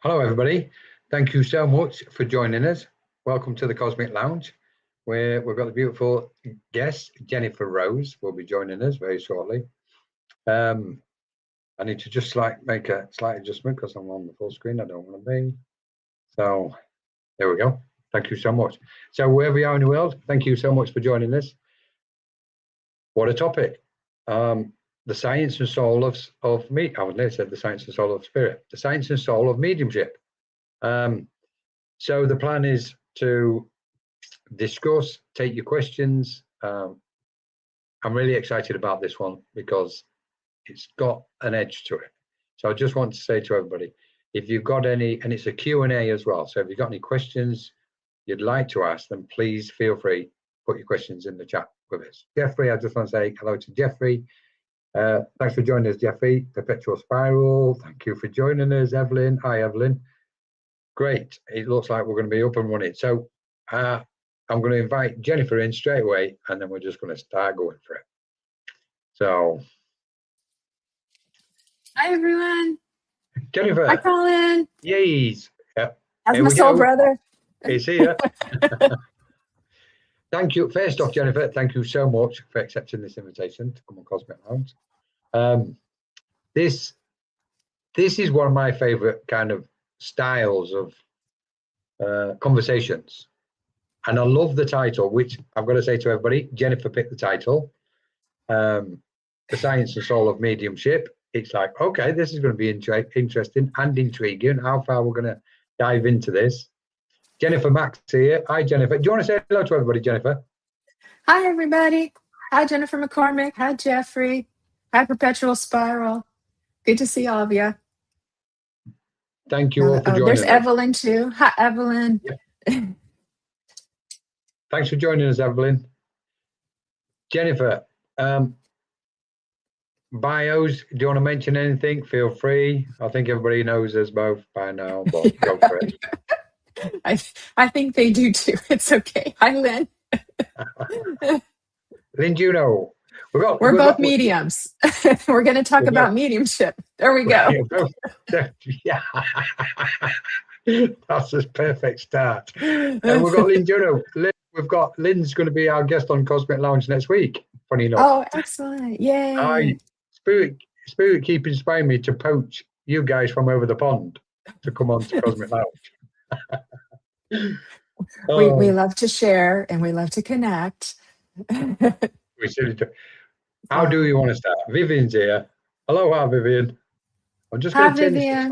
Hello, everybody. Thank you so much for joining us. Welcome to the Cosmic Lounge, where we've got the beautiful guest, Jennifer Rose, will be joining us very shortly. I need to just make a slight adjustment because I'm on the full screen. I don't want to be. So there we go. Thank you so much. So wherever you are in the world, thank you so much for joining us. What a topic. The science and soul of me. I would never said the science and soul of spirit. The science and soul of mediumship. So the plan is to discuss, take your questions. I'm really excited about this one because it's got an edge to it. So I just want to say to everybody, if you've got any, and it's a Q&A as well. So if you've got any questions you'd like to ask, then please feel free, put your questions in the chat with us. Jeffrey, I just want to say hello to Jeffrey. Thanks for joining us, Jeffrey. Perpetual Spiral, thank you for joining us. Evelyn, hi Evelyn. Great, it looks like we're going to be up and running. So I'm going to invite Jennifer in straight away, and then we're just going to start going for it. So, hi everyone. Jennifer. Hi Colin. Yes. How's my soul brother? He's here. Thank you. First off, Jennifer, thank you so much for accepting this invitation to come on Cosmic Lounge. This is one of my favorite kind of styles of conversations. And I love the title, which I've got to say to everybody, Jennifer picked the title, The Science and Soul of Mediumship. It's like, okay, this is going to be interesting and intriguing. How far we're going to dive into this. Jennifer Max here. Hi, Jennifer. Do you want to say hello to everybody, Jennifer? Hi, everybody. Hi, Jennifer McCormick. Hi, Jeffrey. Hi, Perpetual Spiral. Good to see all of you. Thank you all for joining there's us. Evelyn, too. Hi, Evelyn. Yep. Thanks for joining us, Evelyn. Jennifer, bios, do you want to mention anything? Feel free. I think everybody knows us both by now, but go for it. I think they do too. It's okay. Hi, Lynn. Lynn, do you know? We're both mediums. We're going to talk about mediumship. There we go. Yeah. That's a perfect start. We've got Lynn Juno. Lynn's going to be our guest on Cosmic Lounge next week. Funny enough. Oh, excellent. Yay. Spirit keep inspiring me to poach you guys from over the pond to come on to Cosmic Lounge. We love to share and we love to connect. We certainly do. How do you want to start? Vivian's here. Hello, Vivian. I'm just going to turn this.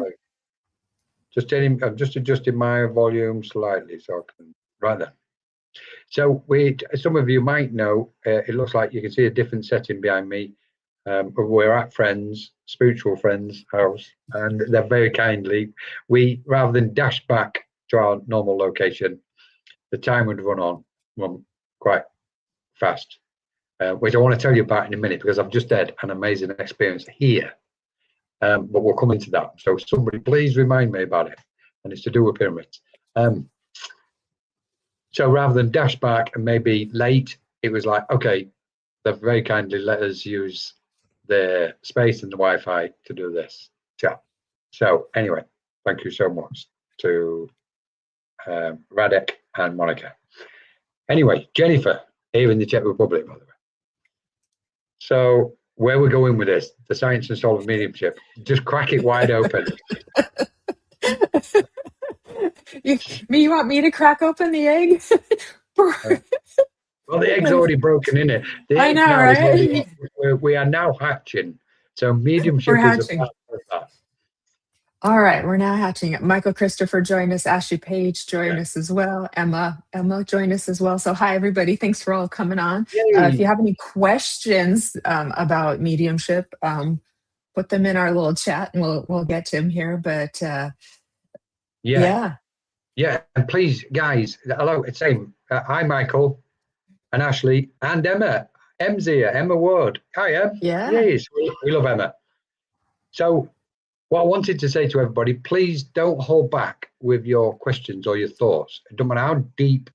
I'm just adjusting my volume slightly so I can. Right then. So some of you might know. It looks like you can see a different setting behind me. We're at spiritual friends' house, and they're very kindly. We, rather than dash back to our normal location, the time would run quite fast, which I want to tell you about in a minute because I've just had an amazing experience here, but we'll come into that. So somebody please remind me about it, and it's to do with pyramids. So rather than dash back and maybe late, it was like, okay, they've very kindly let us use the space and the Wi-Fi to do this chat. So anyway, thank you so much to Radek and Monica. Anyway, Jennifer, here in the Czech Republic, by the way. So where we're going with this, the science and soul of mediumship, just crack it wide open. You want me to crack open the egg? Well, the egg's already broken, isn't it? I know, right? We are now hatching. So mediumship is a part of that. All right, we're now hatching. Michael Christopher joined us. Ashley Page joined us as well. Emma joined us as well. So hi, everybody. Thanks for all coming on. If you have any questions about mediumship, put them in our little chat and we'll get to them here. But yeah. And please, guys, hello. It's same. Hi, Michael and Ashley and Emma. Em's here. Emma Ward. Hi, Em. Yeah. Yes, we love Emma. So what I wanted to say to everybody, please don't hold back with your questions or your thoughts. It doesn't matter how deep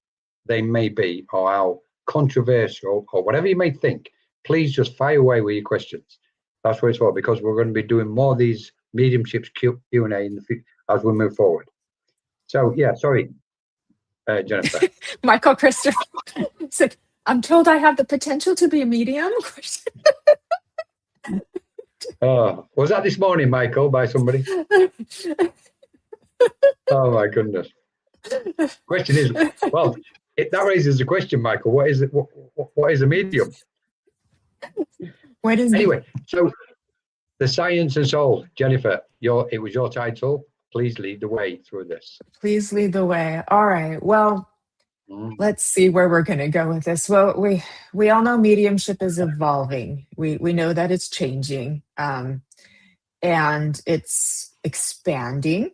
they may be or how controversial or whatever you may think, please just fire away with your questions. That's what it's for, because we're going to be doing more of these mediumships Q&A in the future. as we move forward. So yeah, sorry, Jennifer. Michael Christopher said, I'm told I have the potential to be a medium. Oh, was that this morning, Michael, by somebody? Oh my goodness. Question is, well, that raises the question, Michael. What is it? What is a medium? What is anyway? So the science and soul, Jennifer. It was your title. Please lead the way through this. Please lead the way. All right. Well, let's see where we're going to go with this. Well, we all know mediumship is evolving. We know that it's changing, and it's expanding.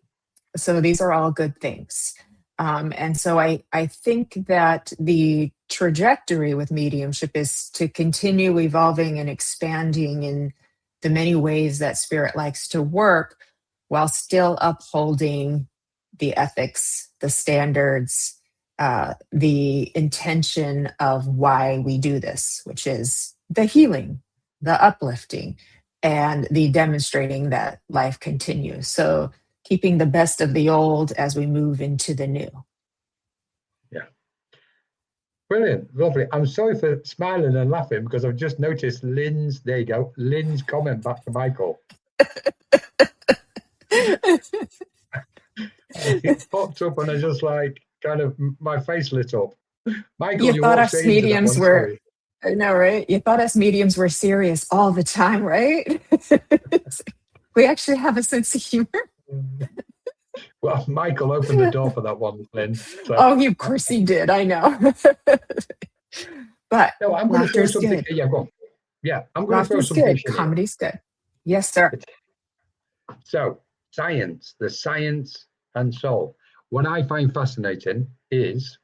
So these are all good things. And so I think that the trajectory with mediumship is to continue evolving and expanding in the many ways that spirit likes to work, while still upholding the ethics, the standards, the intention of why we do this, which is the healing, the uplifting, and the demonstrating that life continues. So keeping the best of the old as we move into the new. Yeah. Brilliant. Lovely. I'm sorry for smiling and laughing because I've just noticed Lynn's, there you go, Lynn's comment back to Michael. It popped up and I just like kind of my face lit up. Michael, you thought walked us into that mediums one, were, sorry. I know, right? You thought us mediums were serious all the time, right? We actually have a sense of humor. Well, Michael opened the door for that one, Lynn. So. Oh, of course he did. I know. But no, I'm going to throw something. good. Yeah, go on. Yeah, I'm going to throw Laughter's something. Good. Comedy's good. Yes, sir. So, science, the science and soul. What I find fascinating is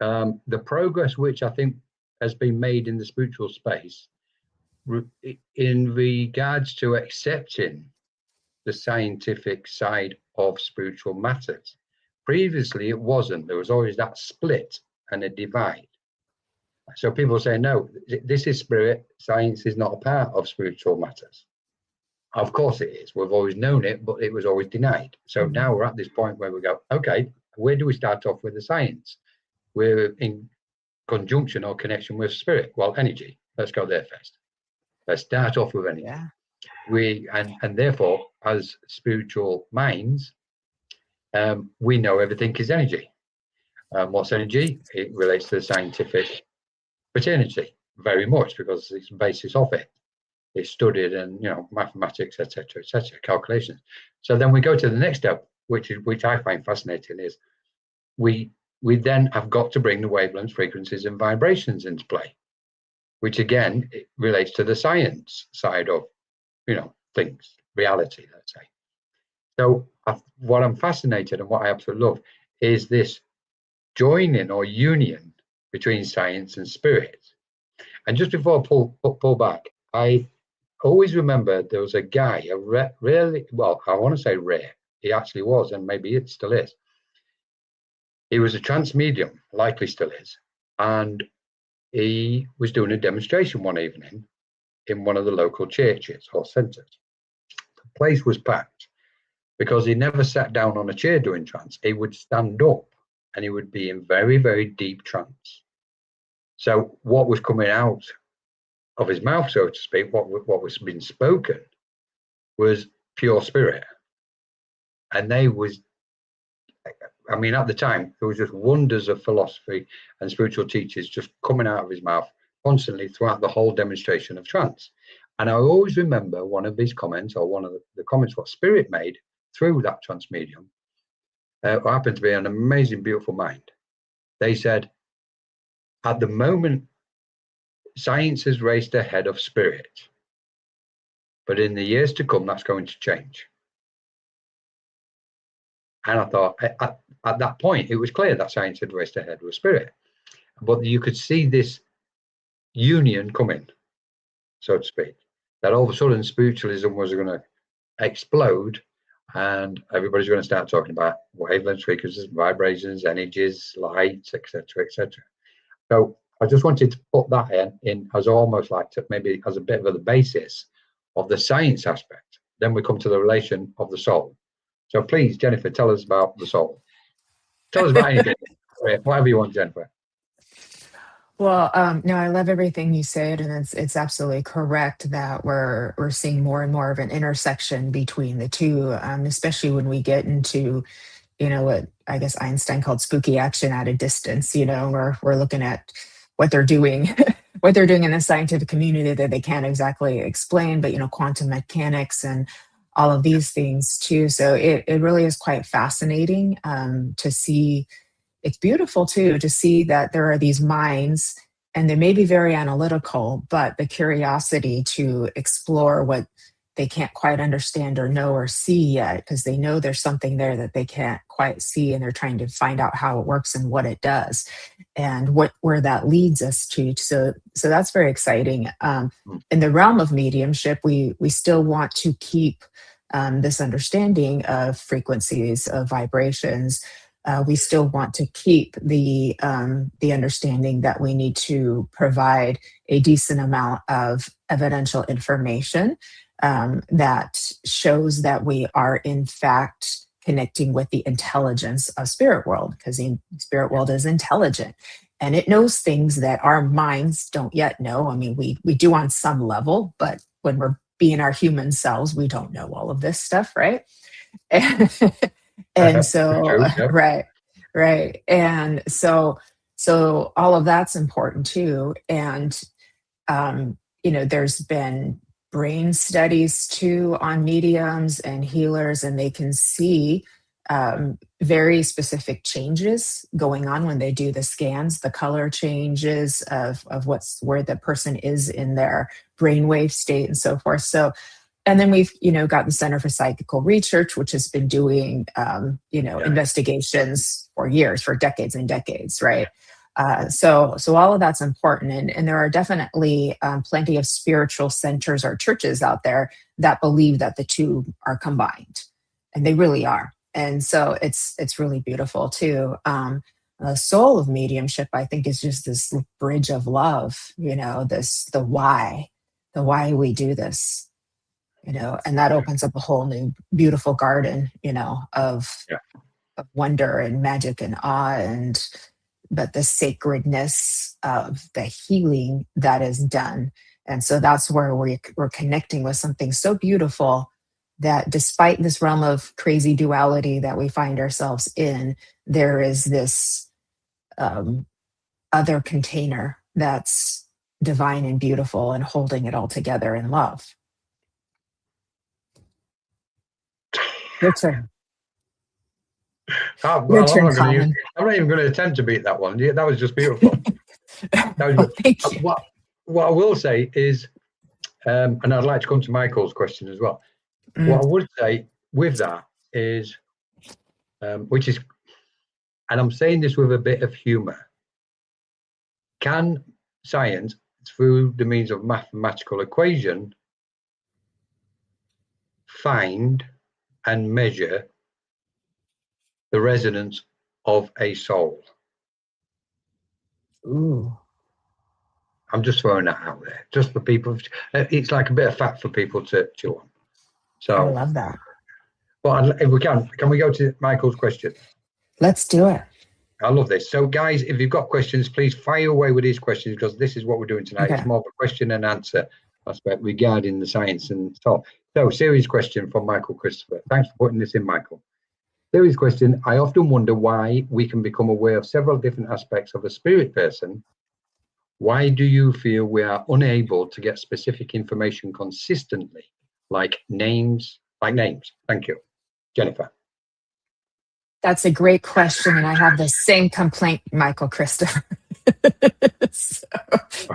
the progress which I think has been made in the spiritual space in regards to accepting the scientific side of spiritual matters. Previously, it wasn't. There was always that split and a divide. So people say, no, this is spirit. Science is not a part of spiritual matters. Of course it is. We've always known it, but it was always denied. So now we're at this point where we go, okay, where do we start off with the science? We're in conjunction or connection with spirit. Well, energy. Let's go there first. Let's start off with energy. Yeah. And therefore, as spiritual minds, we know everything is energy. What's energy? It relates to the scientific fraternity very much because it's the basis of it. It's studied and mathematics, etc., calculations. So then we go to the next step, which I find fascinating, is we then have got to bring the wavelengths, frequencies, and vibrations into play, which again it relates to the science side of things, reality, let's say. So what I'm fascinated and what I absolutely love is this joining or union between science and spirit. And just before I pull back, I always remember there was a guy, really, well, I want to say rare, he actually was, and maybe it still is. He was a trance medium, likely still is, and he was doing a demonstration one evening in one of the local churches or centres. The place was packed because he never sat down on a chair doing trance. He would stand up and he would be in very, very deep trance. So what was coming out of his mouth, so to speak, what was being spoken was pure spirit. And at the time, there was just wonders of philosophy and spiritual teachers just coming out of his mouth constantly throughout the whole demonstration of trance. And I always remember one of his comments, or one of the comments what spirit made through that trance medium, who happened to be an amazing, beautiful mind. They said, at the moment, science has raced ahead of spirit, but in the years to come, that's going to change. And I thought, at that point, it was clear that science had raced ahead with spirit, but you could see this union coming, so to speak, that all of a sudden spiritualism was going to explode and everybody's going to start talking about wavelengths, frequencies, vibrations, energies, lights, etc., etc. So I just wanted to put that in as almost like maybe as a bit of the basis of the science aspect. Then we come to the relation of the soul. So please, Jennifer, tell us about the soul. Tell us about anything, whatever you want, Jennifer. Well, no, I love everything you said, and it's absolutely correct that we're seeing more and more of an intersection between the two, especially when we get into, what I guess Einstein called spooky action at a distance. We're looking at what they're doing, what they're doing in the scientific community that they can't exactly explain, but quantum mechanics and all of these things too. So it really is quite fascinating to see. It's beautiful too to see that there are these minds, and they may be very analytical, but the curiosity to explore what they can't quite understand or know or see yet, because they know there's something there that they can't quite see, and they're trying to find out how it works and what it does and where that leads us to. So that's very exciting. In the realm of mediumship, we still want to keep this understanding of frequencies, of vibrations. We still want to keep the understanding that we need to provide a decent amount of evidential information that shows that we are in fact connecting with the intelligence of spirit world, because the spirit world is intelligent and it knows things that our minds don't yet know. I mean, we do on some level, but when we're being our human selves, we don't know all of this stuff, right? And so, True, yeah. right. And so all of that's important too. And, there's been brain studies too on mediums and healers, and they can see very specific changes going on when they do the scans, the color changes of where the person is in their brainwave state and so forth. So, and then we've, got the Center for Psychical Research, which has been doing, investigations for years, for decades and decades, right? So all of that's important. And there are definitely plenty of spiritual centers or churches out there that believe that the two are combined, and they really are. And so it's really beautiful too. The soul of mediumship, I think, is just this bridge of love, the why we do this. And that opens up a whole new beautiful garden, of wonder and magic and awe, but the sacredness of the healing that is done. And so that's where we're connecting with something so beautiful, that despite this realm of crazy duality that we find ourselves in, there is this other container that's divine and beautiful and holding it all together in love. Your turn. Your turn, Colin. I'm not even going to attempt to beat that one. That was just beautiful. Thank you. What I will say is, and I'd like to come to Michael's question as well. What I would say with that is, which is, and I'm saying this with a bit of humor, can science, through the means of mathematical equation, find and measure the resonance of a soul? Ooh. I'm just throwing that out there, just for people. It's like a bit of fat for people to chew on. So I love that. Well, if we can we go to Michael's question? Let's do it. I love this. So, guys, if you've got questions, please fire away with these questions, because this is what we're doing tonight. Okay. It's more of a question and answer aspect regarding the science and so. So, series question from Michael Christopher. Thanks for putting this in, Michael. Series question. I often wonder why we can become aware of several different aspects of a spirit person. Why do you feel we are unable to get specific information consistently, like names? Thank you, Jennifer. That's a great question, and I have the same complaint, Michael Christopher.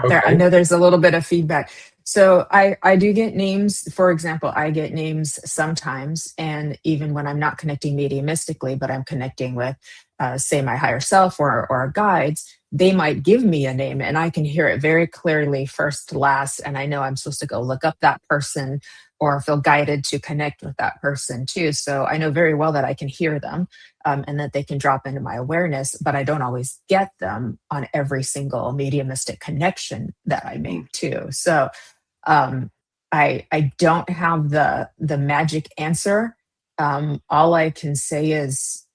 Okay. I know there's a little bit of feedback. So I do get names. For example, I get names sometimes, and even when I'm not connecting mediumistically, but I'm connecting with, say, my higher self or guides, they might give me a name, and I can hear it very clearly, first to last, and I know I'm supposed to go look up that person or feel guided to connect with that person too. So I know very well that I can hear them and that they can drop into my awareness, but I don't always get them on every single mediumistic connection that I make too. So I don't have the magic answer all I can say is,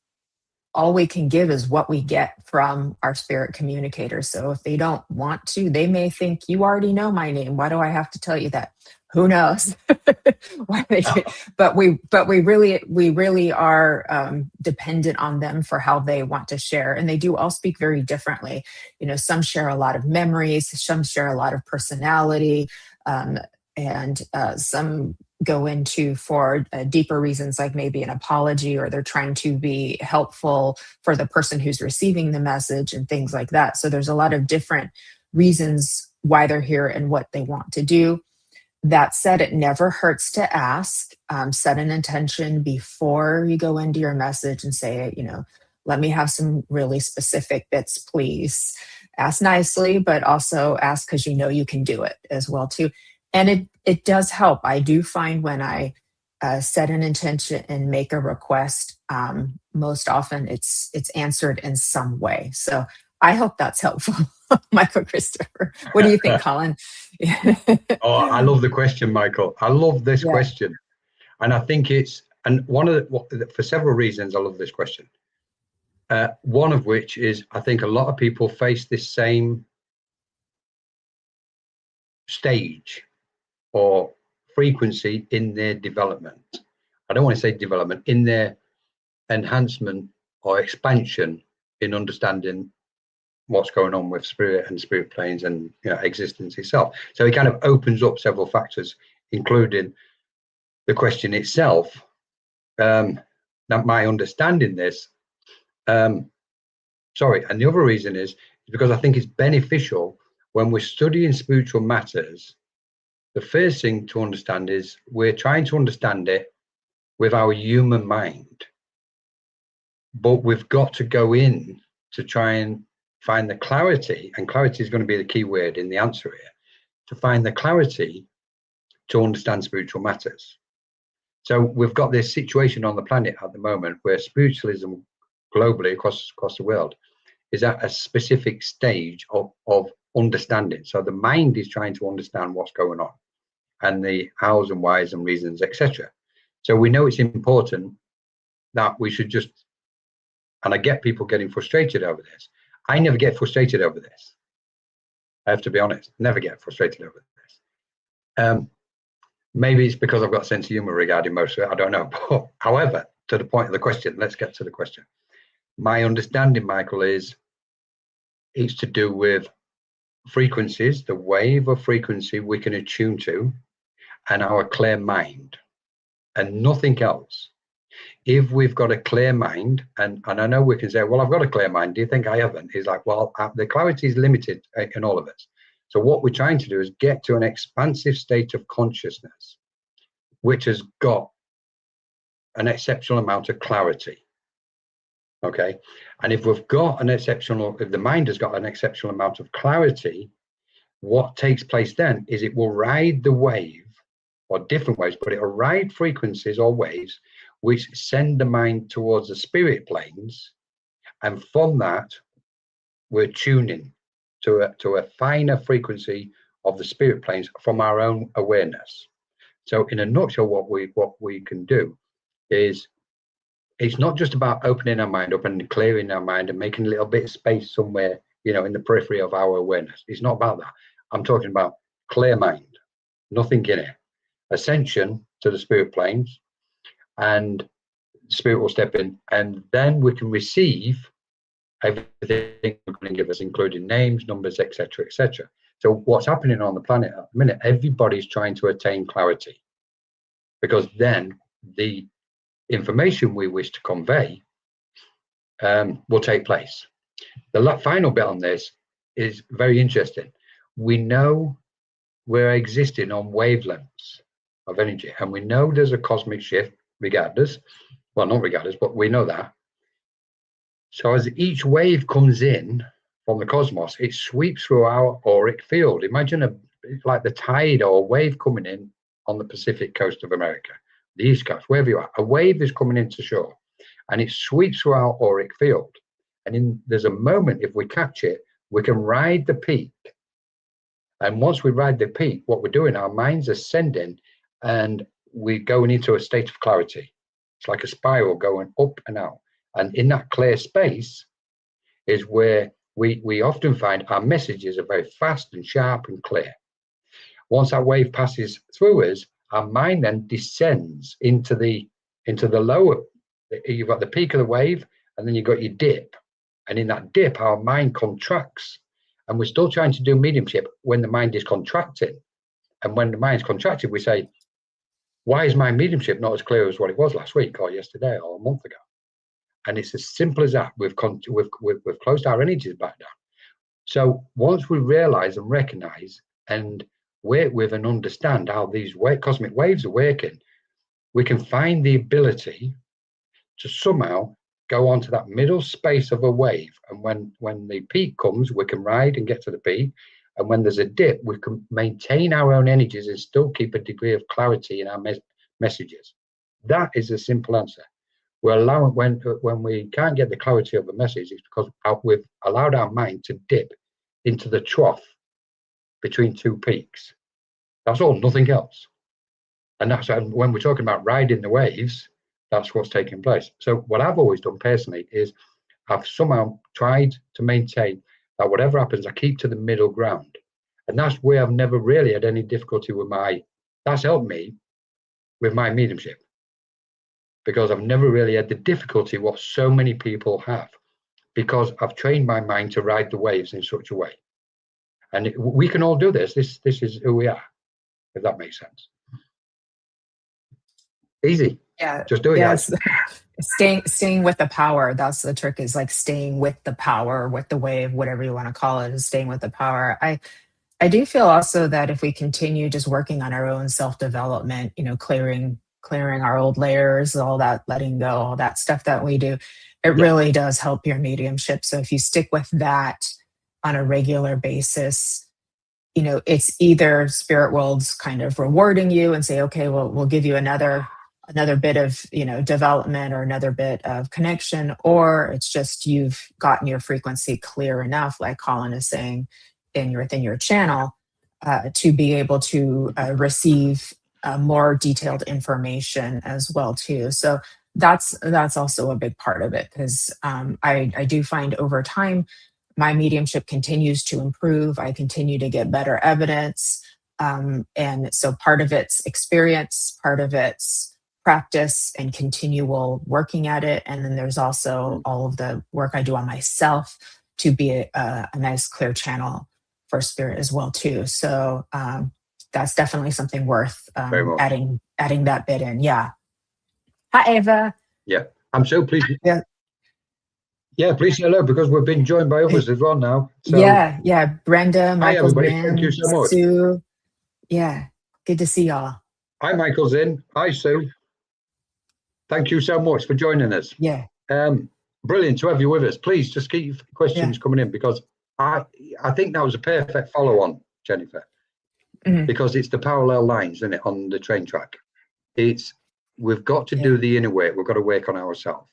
all we can give is what we get from our spirit communicators. So if they don't want to, they may think, you already know my name. Why do I have to tell you that? Who knows? Why they do? But we really are dependent on them for how they want to share. And they do all speak very differently. Some share a lot of memories, some share a lot of personality, and some go into for deeper reasons, like maybe an apology, or they're trying to be helpful for the person who's receiving the message and things like that. So there's a lot of different reasons why they're here and what they want to do. That said, it never hurts to ask. Set an intention before you go into your message and say, let me have some really specific bits, please. Ask nicely, but also ask because you can do it as well too. And it does help. I do find when I set an intention and make a request, most often it's answered in some way. So I hope that's helpful, Michael Christopher. What do you think, Colin? Oh, I love the question, Michael. I love this question. And I think for several reasons, I love this question. One of which is, I think a lot of people face this same stage or frequency in their development. I don't want to say development, in their enhancement or expansion in understanding what's going on with spirit and spirit planes and existence itself. So it kind of opens up several factors, including the question itself. Now, my understanding this, and the other reason is because I think it's beneficial when we're studying spiritual matters. The first thing to understand is we're trying to understand it with our human mind, but we've got to go in to try and find the clarity, and clarity is going to be the key word in the answer here, to find the clarity to understand spiritual matters. So we've got this situation on the planet at the moment where spiritualism globally across the world is at a specific stage of understanding. So the mind is trying to understand what's going on and the hows and whys and reasons, etc. So we know it's important that we should just, and I get people getting frustrated over this. I never get frustrated over this. I have to be honest, never get frustrated over this. Maybe it's because I've got a sense of humor regarding most of it, I don't know. But however, to the point of the question, let's get to the question. My understanding, Michael, is it's to do with frequencies, the wave of frequency we can attune to, and our clear mind, and nothing else. If we've got a clear mind, and I know we can say, well, I've got a clear mind, do you think I haven't? He's like, well, the clarity is limited in all of us. So what we're trying to do is get to an expansive state of consciousness, which has got an exceptional amount of clarity. Okay. And if we've got if the mind has got an exceptional amount of clarity, what takes place then is it will ride the wave, or different waves, but it will ride frequencies or waves which send the mind towards the spirit planes. And from that, we're tuning to a finer frequency of the spirit planes from our own awareness. So in a nutshell, what we can do is, it's not just about opening our mind up and clearing our mind and making a little bit of space somewhere, in the periphery of our awareness. It's not about that. I'm talking about clear mind, nothing in it. Ascension to the spirit planes, and spirit will step in, and then we can receive everything we're going to give us, including names, numbers, etc., etc. So what's happening on the planet at the minute, everybody's trying to attain clarity, because then the information we wish to convey will take place. The final bit on this is very interesting. We know we're existing on wavelengths of energy, and we know there's a cosmic shift regardless. Well, not regardless, but we know that. So as each wave comes in from the cosmos, it sweeps through our auric field. Imagine like the tide or a wave coming in on the Pacific coast of America, the East Coast, wherever you are. A wave is coming into shore, and it sweeps through our auric field. And there's a moment, if we catch it, we can ride the peak. And once we ride the peak, what we're doing, our mind's ascending, and we're going into a state of clarity. It's like a spiral going up and out. And in that clear space is where we often find our messages are very fast and sharp and clear. Once that wave passes through us, our mind then descends into the lower. You've got the peak of the wave, and then you've got your dip. And in that dip, our mind contracts. And we're still trying to do mediumship when the mind is contracting. And when the mind's contracted, we say, why is my mediumship not as clear as what it was last week or yesterday or a month ago? And it's as simple as that. We've closed our energies back down. So once we realize and recognize and work with and understand how these cosmic waves are working, we can find the ability to somehow go onto that middle space of a wave. And when the peak comes, we can ride and get to the peak. And when there's a dip, we can maintain our own energies and still keep a degree of clarity in our messages. That is a simple answer. We're allowing, when we can't get the clarity of a message, it's because we've allowed our mind to dip into the trough between two peaks. That's all, nothing else. And that's when we're talking about riding the waves, that's what's taking place. So what I've always done personally is I've somehow tried to maintain that whatever happens, I keep to the middle ground. And that's where I've never really had any difficulty with that's helped me with my mediumship, because I've never really had the difficulty what so many people have, because I've trained my mind to ride the waves in such a way. And we can all do this. This is who we are, if that makes sense. Easy. Yeah. Just do it. Yes. Staying with the power. That's the trick, is like staying with the power, with the wave, whatever you want to call it, is staying with the power. I do feel also that if we continue just working on our own self-development, clearing our old layers, all that, letting go, all that stuff that we do, it really does help your mediumship. So if you stick with that on a regular basis, it's either spirit world's kind of rewarding you and say, okay, well, we'll give you another bit of, development or another bit of connection, or it's just you've gotten your frequency clear enough, like Colin is saying, within your channel, to be able to receive more detailed information as well too. So that's also a big part of it, because I do find over time my mediumship continues to improve. I continue to get better evidence, and so part of it's experience, part of it's practice and continual working at it, and then there's also all of the work I do on myself to be a nice clear channel for spirit as well too. So that's definitely something worth adding that bit in. Yeah. Hi, Ava. Yeah, I'm so pleased. Yeah, please say hello, because we've been joined by others as well now. So, yeah. Brenda, Michael's hi everybody. in, Thank you so much. Sue. Yeah, good to see y'all. Hi, Michael's in. Hi, Sue. Thank you so much for joining us. Yeah. Brilliant to have you with us. Please just keep questions coming in, because I think that was a perfect follow-on, Jennifer, because it's the parallel lines, isn't it, on the train track. We've got to do the inner work. We've got to work on ourselves.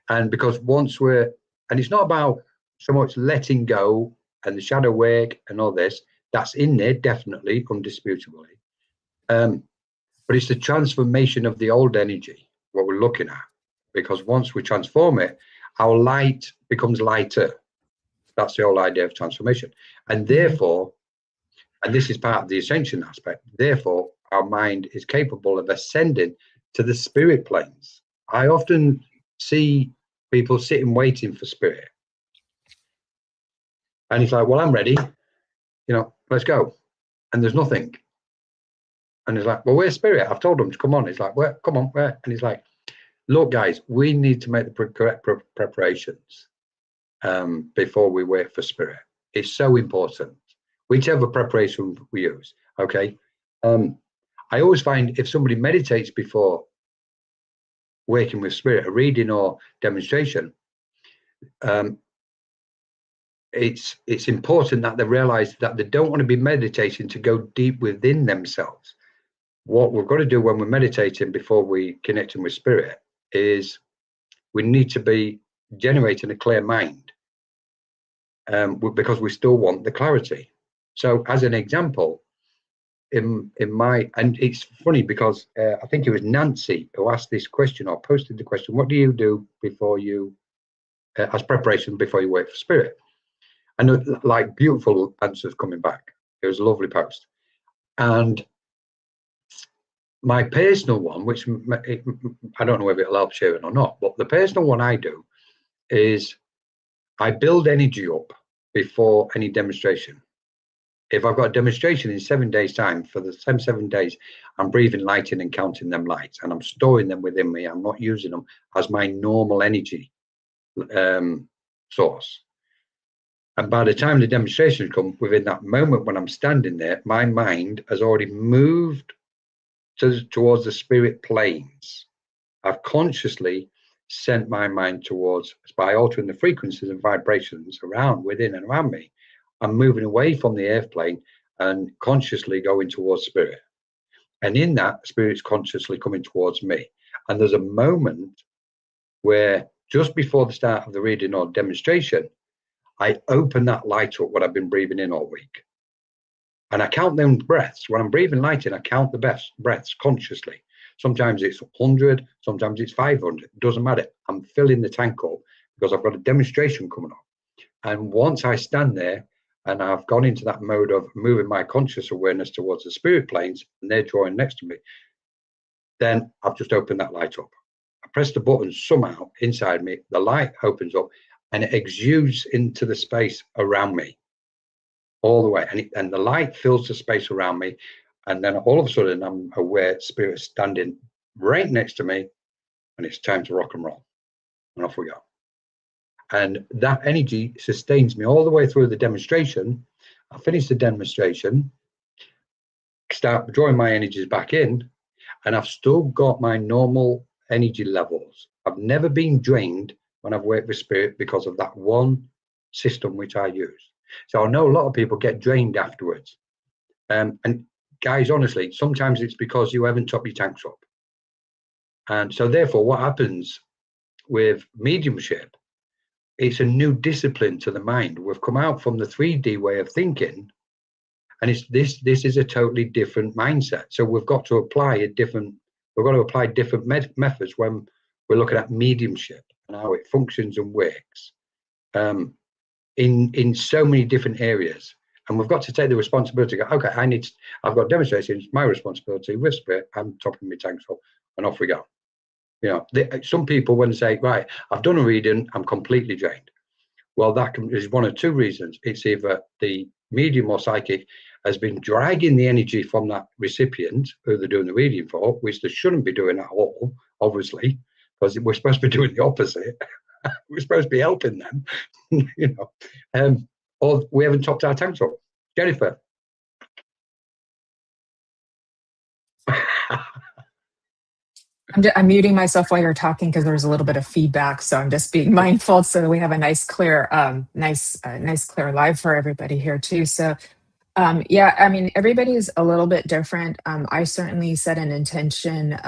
And because and it's not about so much letting go and the shadow work and all this, that's in there, definitely, undisputably. But it's the transformation of the old energy, what we're looking at. Because once we transform it, our light becomes lighter. That's the whole idea of transformation. And therefore, and this is part of the ascension aspect, therefore, our mind is capable of ascending to the spirit planes. I often see people sitting waiting for spirit. And he's like, well, I'm ready. Let's go. And there's nothing. And he's like, well, where's spirit? I've told them to come on. He's like, where? Come on, where? And he's like, look, guys, we need to make the correct preparations before we wait for spirit. It's so important, whichever preparation we use. Okay. I always find if somebody meditates before working with spirit, a reading or demonstration, it's important that they realize that they don't want to be meditating to go deep within themselves. What we've got to do when we're meditating before we connecting with spirit is we need to be generating a clear mind, because we still want the clarity. So as an example, in my, and it's funny because I think it was Nancy who asked this question or posted the question, what do you do before you, as preparation before you wait for spirit? And like beautiful answers coming back. It was a lovely post. And my personal one, which I don't know whether it'll help sharing or not, but the personal one I do is I build energy up before any demonstration. If I've got a demonstration in 7 days' time, for the same 7 days, I'm breathing light in and counting them lights, and I'm storing them within me. I'm not using them as my normal energy source. And by the time the demonstration comes, within that moment when I'm standing there, my mind has already moved towards the spirit planes. I've consciously sent my mind towards, by altering the frequencies and vibrations around, within and around me. I'm moving away from the earth plane and consciously going towards spirit. And in that, spirit's consciously coming towards me. And there's a moment where just before the start of the reading or demonstration, I open that light up, what I've been breathing in all week. And I count them breaths. When I'm breathing light in, I count the breaths consciously. Sometimes it's 100, sometimes it's 500. It doesn't matter. I'm filling the tank up because I've got a demonstration coming up. And once I stand there and I've gone into that mode of moving my conscious awareness towards the spirit planes, and they're drawing next to me, then I've just opened that light up. I press the button somehow inside me, the light opens up and it exudes into the space around me all the way. And the light fills the space around me. And then all of a sudden I'm aware spirit standing right next to me, and it's time to rock and roll. And off we go. And that energy sustains me all the way through the demonstration. I finish the demonstration, start drawing my energies back in, and I've still got my normal energy levels. I've never been drained when I've worked with spirit because of that one system which I use. So I know a lot of people get drained afterwards. And guys, honestly, sometimes it's because you haven't topped your tanks up. And so therefore, what happens with mediumship, it's a new discipline to the mind. We've come out from the 3D way of thinking, and it's this is a totally different mindset. So we've got to apply different methods when we're looking at mediumship and how it functions and works in so many different areas. And we've got to take the responsibility. Go, okay, I've got demonstrations. My responsibility with spirit. I'm topping my tanks up, and off we go. You know, some people when they say, right, I've done a reading, I'm completely drained. Well, that is one of two reasons. It's either the medium or psychic has been dragging the energy from that recipient who they're doing the reading for, which they shouldn't be doing at all, obviously, because we're supposed to be doing the opposite. We're supposed to be helping them, you know. Or we haven't topped our tanks up. Jennifer. I'm muting myself while you're talking because there's a little bit of feedback, so I'm just being mindful so that we have a nice clear live for everybody here too. So yeah, I mean, everybody's a little bit different. I certainly set an intention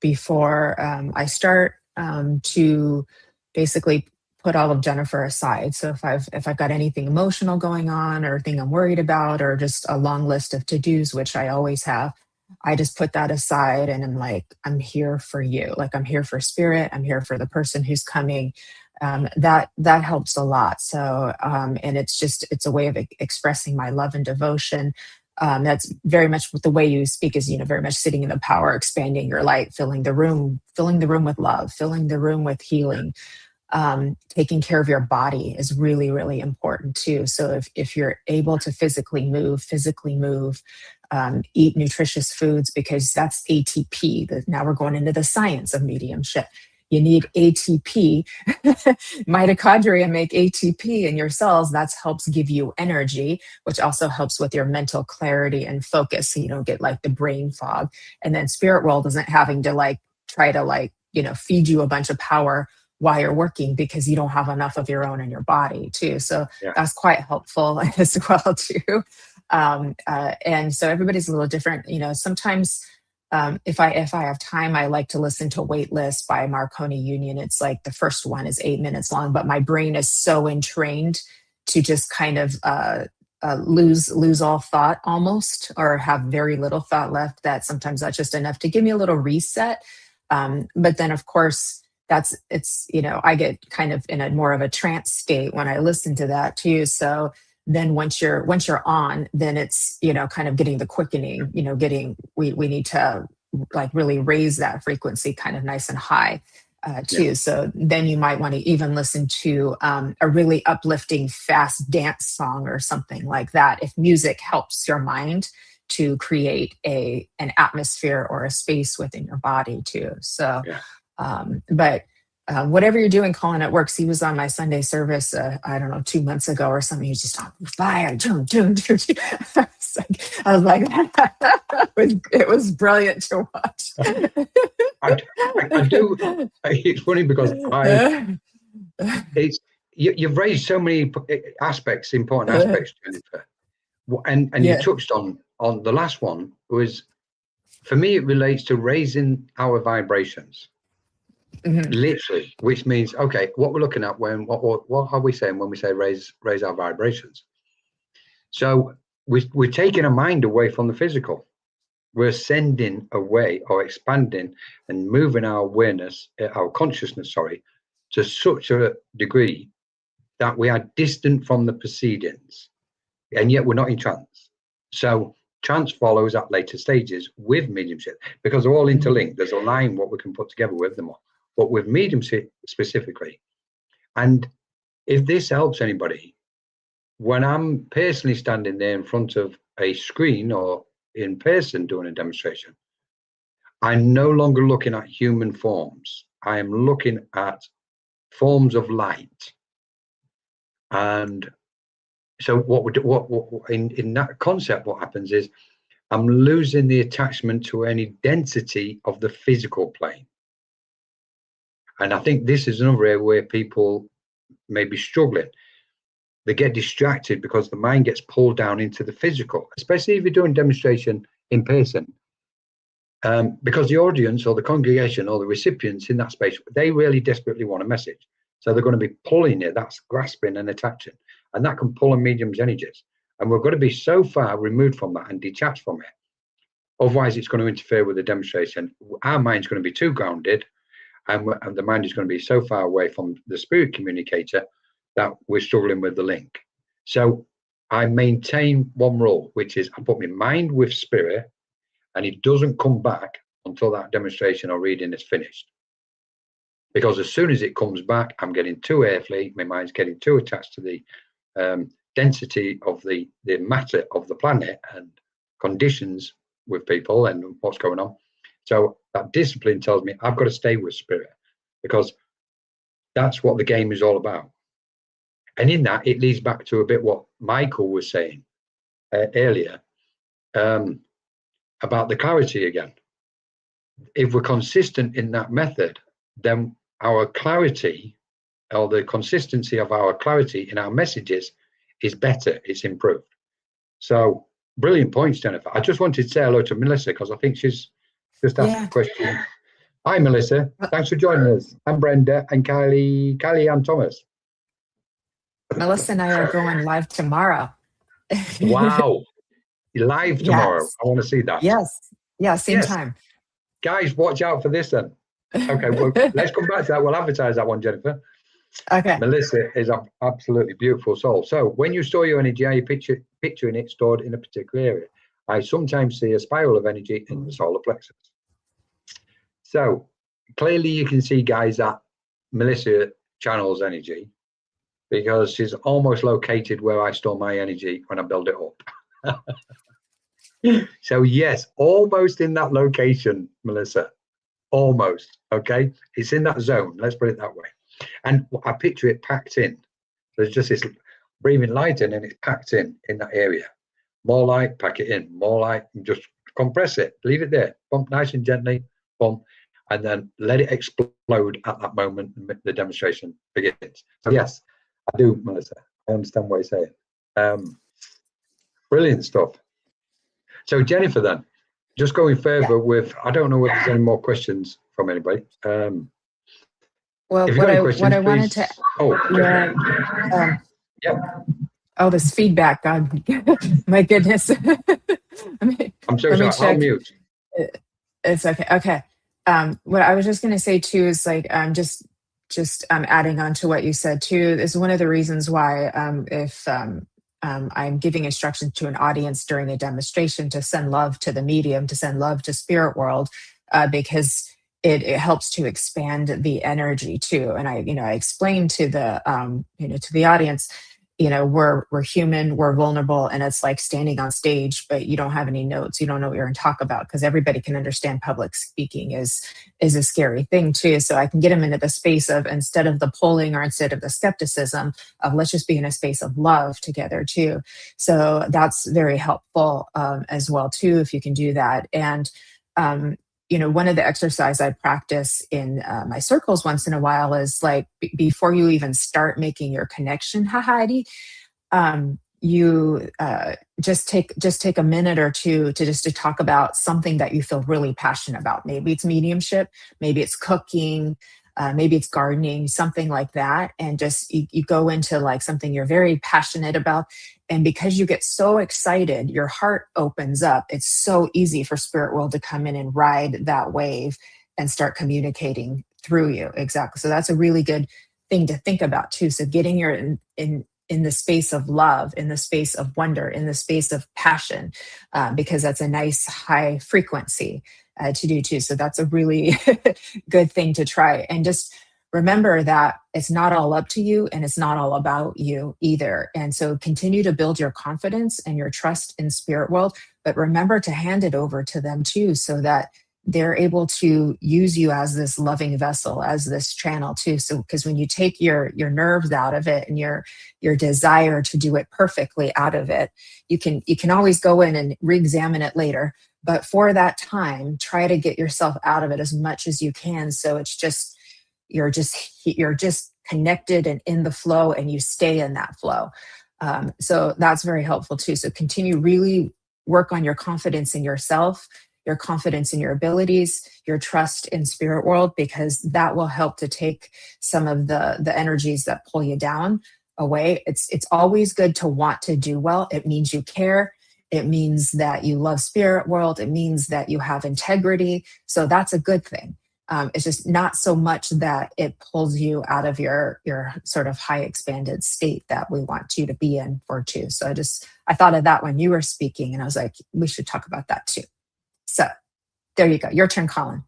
before I start to basically put all of Jennifer aside. So if I've got anything emotional going on or thing I'm worried about or just a long list of to-dos, which I always have, I just put that aside and I'm like, I'm here for you. Like I'm here for spirit. I'm here for the person who's coming. That helps a lot. So, and it's a way of expressing my love and devotion. That's very much the way you speak is, very much sitting in the power, expanding your light, filling the room with love, filling the room with healing. Taking care of your body is really, really important too. So if you're able to physically move, eat nutritious foods, because that's ATP. Now we're going into the science of mediumship. You need ATP. Mitochondria make ATP in your cells. That helps give you energy, which also helps with your mental clarity and focus. So you don't get like the brain fog. And then spirit world isn't having to try to feed you a bunch of power while you're working because you don't have enough of your own in your body too. So yeah, that's quite helpful as well too. And so everybody's a little different. Sometimes if I have time, I like to listen to Waitlist by Marconi Union. It's like the first one is 8 minutes long, but my brain is so entrained to just kind of lose all thought almost, or have very little thought left, that sometimes that's just enough to give me a little reset. But then of course it's, I get kind of in a more of a trance state when I listen to that too. So then once you're on, then it's, kind of getting the quickening, we need to like really raise that frequency kind of nice and high too. Yeah. So then you might want to even listen to a really uplifting fast dance song or something like that, if music helps your mind to create an atmosphere or a space within your body too. So, yeah. But whatever you're doing, Colin, it works. He was on my Sunday service, I don't know, 2 months ago or something. He was just on fire. I was like, it was brilliant to watch. I do. It's funny because you've raised so many aspects, important aspects, Jennifer, and yeah. You touched on the last one. Was, for me, it relates to raising our vibrations. Mm-hmm. Literally, which means, okay, what we're looking at when what are we saying when we say raise our vibrations? So we're taking our mind away from the physical. We're sending away or expanding and moving our awareness, our consciousness, to such a degree that we are distant from the proceedings, and yet we're not in trance. So trance follows at later stages with mediumship, because they're all interlinked. There's a line what we can put together with them all. But with mediumship specifically, and if this helps anybody, when I'm personally standing there in front of a screen or in person doing a demonstration, I'm no longer looking at human forms. I am looking at forms of light. And so what in that concept, what happens is I'm losing the attachment to any density of the physical plane. And I think this is another area where people may be struggling. They get distracted because the mind gets pulled down into the physical, especially if you're doing demonstration in person. Because the audience or the congregation or the recipients in that space, they really desperately want a message. So they're going to be pulling it, that's grasping and attaching. And that can pull a medium's energies. And we've got to be so far removed from that and detached from it. Otherwise, it's going to interfere with the demonstration. Our mind's going to be too grounded. And the mind is going to be so far away from the spirit communicator that we're struggling with the link. So I maintain one rule, which is I put my mind with spirit, and it doesn't come back until that demonstration or reading is finished. Because as soon as it comes back, I'm getting too earthly, my mind's getting too attached to the density of the matter of the planet and conditions with people and what's going on. So that discipline tells me I've got to stay with spirit, because that's what the game is all about. And in that, it leads back to a bit what Michael was saying earlier about the clarity again. If we're consistent in that method, then our clarity, or the consistency of our clarity in our messages, is better, it's improved. So brilliant points, Jennifer. I just wanted to say hello to Melissa, because I think she's just asked a question. Hi, Melissa. Thanks for joining us. I'm Brenda and Kylie and Thomas. Melissa and I are going live tomorrow. Wow. Live tomorrow. Yes. I want to see that. Yes. Yeah, same time. Guys, watch out for this then. Okay, well, let's come back to that. We'll advertise that one, Jennifer. Okay. Melissa is an absolutely beautiful soul. So when you store your energy, are you picturing it stored in a particular area? I sometimes see a spiral of energy in the solar plexus. So clearly you can see, guys, that Melissa channels energy, because she's almost located where I store my energy when I build it up. So yes, almost in that location, Melissa, almost. Okay, it's in that zone, let's put it that way. And I picture it packed in. There's just this breathing light in, and it's packed in that area. More light, pack it in. More light, just compress it, leave it there, pump nice and gently, pump, and then let it explode at that moment. The demonstration begins. So yes, I do, Melissa. I understand what you're saying. Brilliant stuff. So Jennifer, then, just going further with, I don't know if there's any more questions from anybody. Well, what I wanted to, Oh, this feedback, God, my goodness. I'm so Let me sorry. I'll check. mute. It's okay. Okay. What I was just going to say too is like, just adding on to what you said too, is one of the reasons why, if I'm giving instructions to an audience during a demonstration to send love to the medium, to send love to spirit world, because it helps to expand the energy too. And I explained to the, to the audience, we're human, we're vulnerable, and it's like standing on stage, but you don't have any notes, you don't know what you're going to talk about, because everybody can understand public speaking is a scary thing too. So I can get them into the space of, instead of the polling or instead of the skepticism, of let's just be in a space of love together too. So that's very helpful, as well too, if you can do that. And one of the exercise I practice in my circles once in a while is like, before you even start making your connection, Heidi, you just take a minute or two to talk about something that you feel really passionate about. Maybe it's mediumship, maybe it's cooking, maybe it's gardening, something like that. And just you go into like something you're very passionate about. And because you get so excited, your heart opens up. It's so easy for spirit world to come in and ride that wave and start communicating through you. Exactly. So that's a really good thing to think about too. So getting your in the space of love, in the space of wonder, in the space of passion, because that's a nice high frequency to do too. So that's a really good thing to try. And just remember that it's not all up to you and it's not all about you either. And so continue to build your confidence and your trust in spirit world, but remember to hand it over to them too, so that they're able to use you as this loving vessel, as this channel too. So, because when you take your nerves out of it and your desire to do it perfectly out of it, you can always go in and re-examine it later. But for that time, try to get yourself out of it as much as you can. So it's just, you're just connected and in the flow, and you stay in that flow. So that's very helpful too. So continue, really work on your confidence in yourself, your confidence in your abilities, your trust in spirit world, because that will help to take some of the energies that pull you down away. It's always good to want to do well. It means you care. It means that you love spirit world. It means that you have integrity. So that's a good thing. It's just not so much that it pulls you out of your sort of high expanded state that we want you to be in for too. So I thought of that when you were speaking, and I was like, we should talk about that too. So there you go. Your turn, Colin.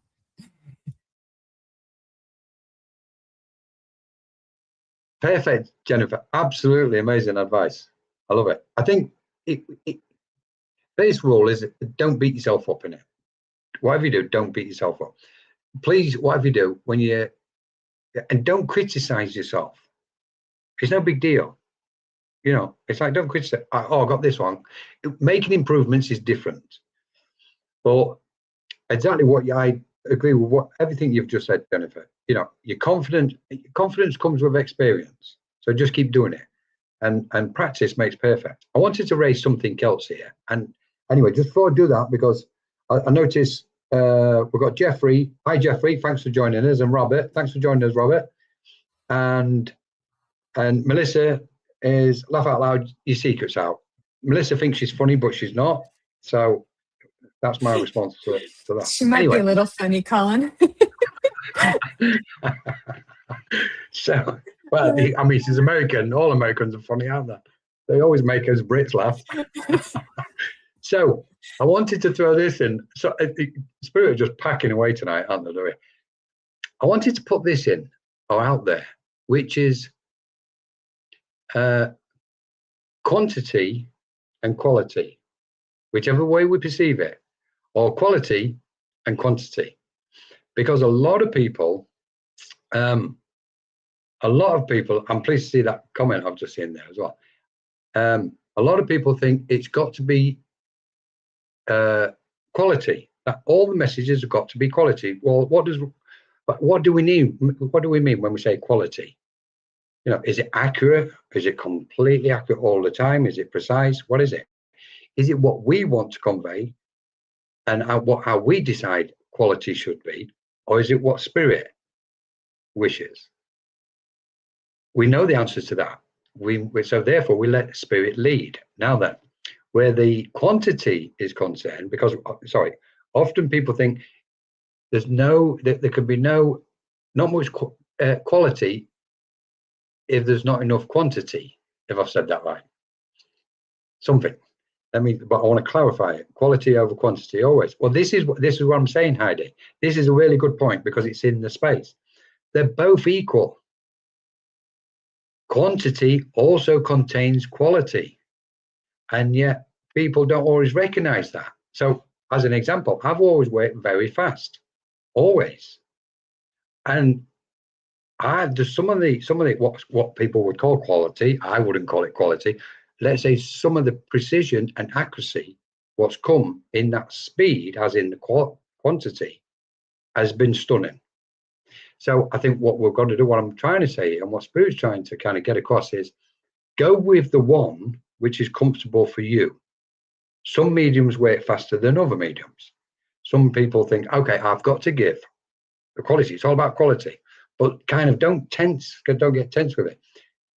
Perfect, Jennifer. Absolutely amazing advice. I love it. I think base rule is don't beat yourself up in it. Whatever you do, don't beat yourself up. Please, whatever you do, and don't criticize yourself. It's no big deal. It's like, don't criticize. Oh, I got this one. Making improvements is different. But exactly I agree with everything you've just said, Jennifer. You're confident. Confidence comes with experience. So just keep doing it. And practice makes perfect. I wanted to raise something else here. And anyway, just before I do that, because I noticed we've got Jeffrey. Hi, Jeffrey. Thanks for joining us. And Robert. Thanks for joining us, Robert. And Melissa is laugh out loud, your secret's out. Melissa thinks she's funny, but she's not. So that's my response to that. She might be a little funny, Colin. So, well, she's American. All Americans are funny, aren't they? They always make us Brits laugh. So I wanted to throw this in. So Spirit are just packing away tonight, aren't they? I wanted to put this in or out there, which is quantity and quality, whichever way we perceive it, or quality and quantity. Because a lot of people, I'm pleased to see that comment I've just seen there as well. A lot of people think it's got to be quality, that all the messages have got to be quality. Well, what do we mean? What do we mean when we say quality? Is it accurate? Is it completely accurate all the time? Is it precise? What is it? Is it what we want to convey and how we decide quality should be? Or is it what spirit wishes? We know the answer to that. so therefore we let spirit lead. Now then, where the quantity is concerned, because often people think there could be not much quality if there's not enough quantity. If I've said that right, something. But I want to clarify it. Quality over quantity always. Well, this is what I'm saying, Heidi. This is a really good point because it's in the space. They're both equal. Quantity also contains quality, and yet people don't always recognize that. So, as an example, I've always worked very fast, always, and just some of the what people would call quality. I wouldn't call it quality. Let's say some of the precision and accuracy, what's come in that speed, as in the quantity, has been stunning. So I think what we've got to do, what I'm trying to say, and what Spirit's trying to kind of get across is, go with the one which is comfortable for you. Some mediums work faster than other mediums. Some people think, okay, I've got to give the quality. It's all about quality, but kind of don't get tense with it.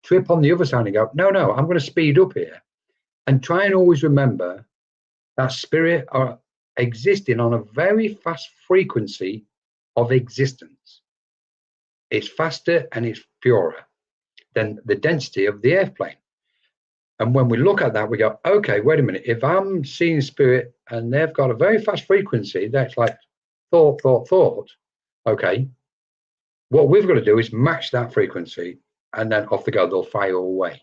Trip on the other side and go, no, I'm going to speed up here, and try and always remember that spirit are existing on a very fast frequency of existence. It's faster and it's purer than the density of the airplane. And when we look at that, we go, okay, wait a minute. If I'm seeing spirit and they've got a very fast frequency, that's like thought. Okay, what we've got to do is match that frequency, and then off they go. They'll fire away.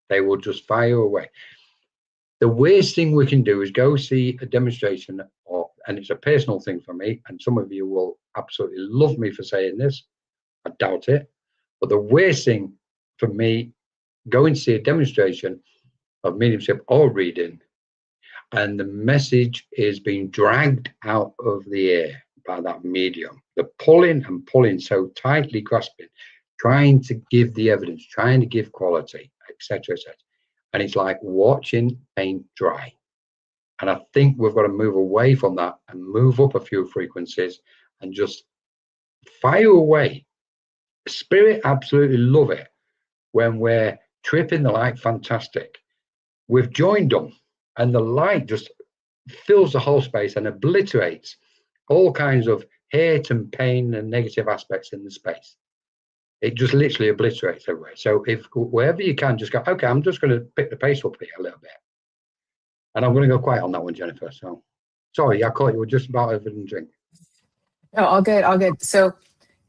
They will just fire away. The worst thing we can do is go see a demonstration, and it's a personal thing for me, and some of you will absolutely love me for saying this. I doubt it. But the worst thing for me, go and see a demonstration of mediumship or reading, and the message is being dragged out of the air by that medium. The pulling so tightly grasping, trying to give the evidence, trying to give quality, etc., etc. And it's like watching paint dry. And I think we've got to move away from that and move up a few frequencies and just fire away. Spirit absolutely love it when we're tripping the light. Fantastic. We've joined them, and the light just fills the whole space and obliterates all kinds of hate and pain and negative aspects in the space. It just literally obliterates everywhere. So if wherever you can, just go, okay, I'm just going to pick the pace up here a little bit. And I'm going to go quiet on that one, Jennifer. So sorry, I caught you just about over and drink. Oh, all good. So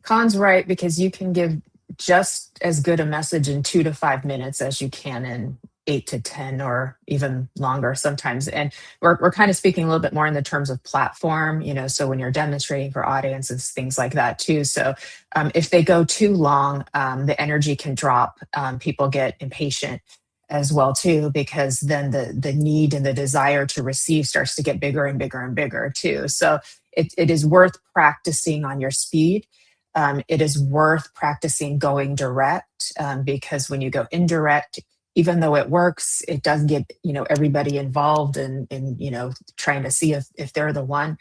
Colin's right, because you can give just as good a message in 2 to 5 minutes as you can in 8 to 10 or even longer sometimes. And we're kind of speaking a little bit more in the terms of platform, so when you're demonstrating for audiences, things like that too. So if they go too long, the energy can drop. People get impatient as well too, because then the need and the desire to receive starts to get bigger and bigger and bigger too. So it is worth practicing on your speed. It is worth practicing going direct, because when you go indirect, even though it works, it does get everybody involved in trying to see if they're the one.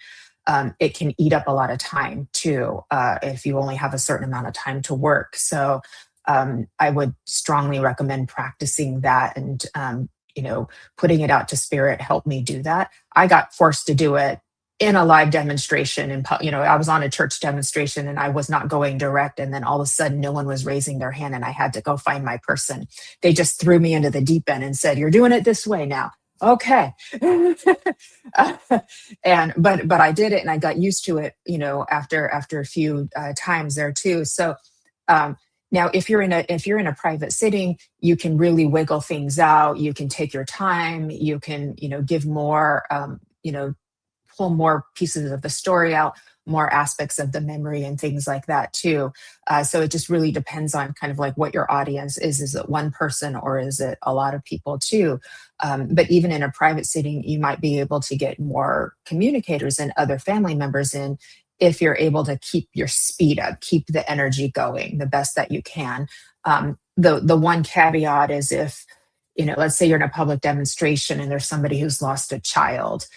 It can eat up a lot of time too, if you only have a certain amount of time to work. So I would strongly recommend practicing that, and putting it out to spirit helped me do that. I got forced to do it in a live demonstration, and I was on a church demonstration and I was not going direct, and then all of a sudden no one was raising their hand and I had to go find my person. They just threw me into the deep end and said, "You're doing it this way now." Okay. But I did it, and I got used to it after a few times there too. So now if you're in a private sitting, you can really wiggle things out. You can take your time. You can give more pull more pieces of the story out, more aspects of the memory and things like that too. So it just really depends on kind of like what your audience is. Is it one person or is it a lot of people too? But even in a private setting, you might be able to get more communicators and other family members in if you're able to keep your speed up, keep the energy going the best that you can. The one caveat is if, let's say you're in a public demonstration and there's somebody who's lost a child,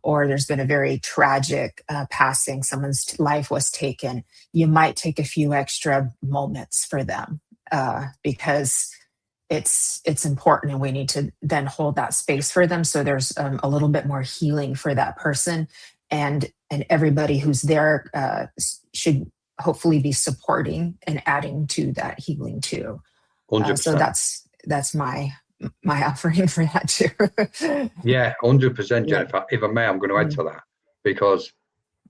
or there's been a very tragic passing, someone's life was taken, you might take a few extra moments for them, because it's important, and we need to then hold that space for them, so there's a little bit more healing for that person, and everybody who's there should hopefully be supporting and adding to that healing too. 100%. So that's my offering for that too. Yeah, 100%, Jennifer. If I may, I'm going to add to that, because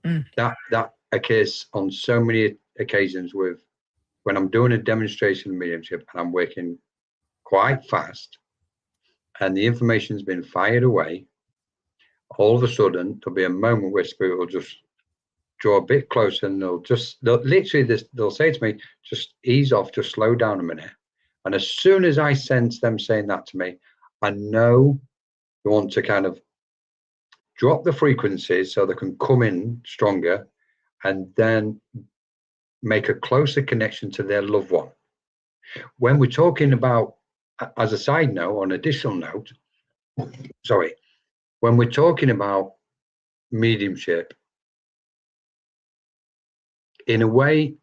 that occurs on so many occasions with when I'm doing a demonstration of mediumship and I'm working quite fast and the information's been fired away. All of a sudden there'll be a moment where spirit will just draw a bit closer, and they'll say to me, just ease off, just slow down a minute. And as soon as I sense them saying that to me, I know they want to kind of drop the frequencies so they can come in stronger and then make a closer connection to their loved one. When we're talking about, as a side note, on additional note, when we're talking about mediumship, in a way,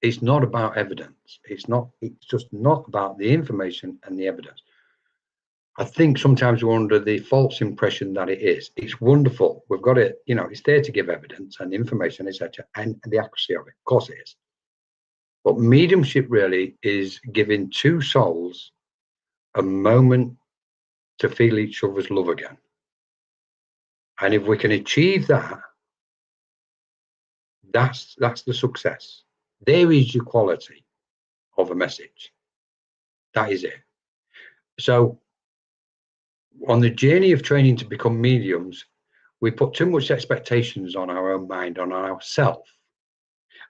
it's not about evidence. It's just not about the information and the evidence. I think sometimes we're under the false impression that it is. It's wonderful. We've got it, it's there to give evidence and information, etc., and the accuracy of it. Of course it is. But mediumship really is giving two souls a moment to feel each other's love again. And if we can achieve that, that's the success. There is your quality of a message. That is it. So on the journey of training to become mediums, we put too much expectations on our own mind, on ourselves.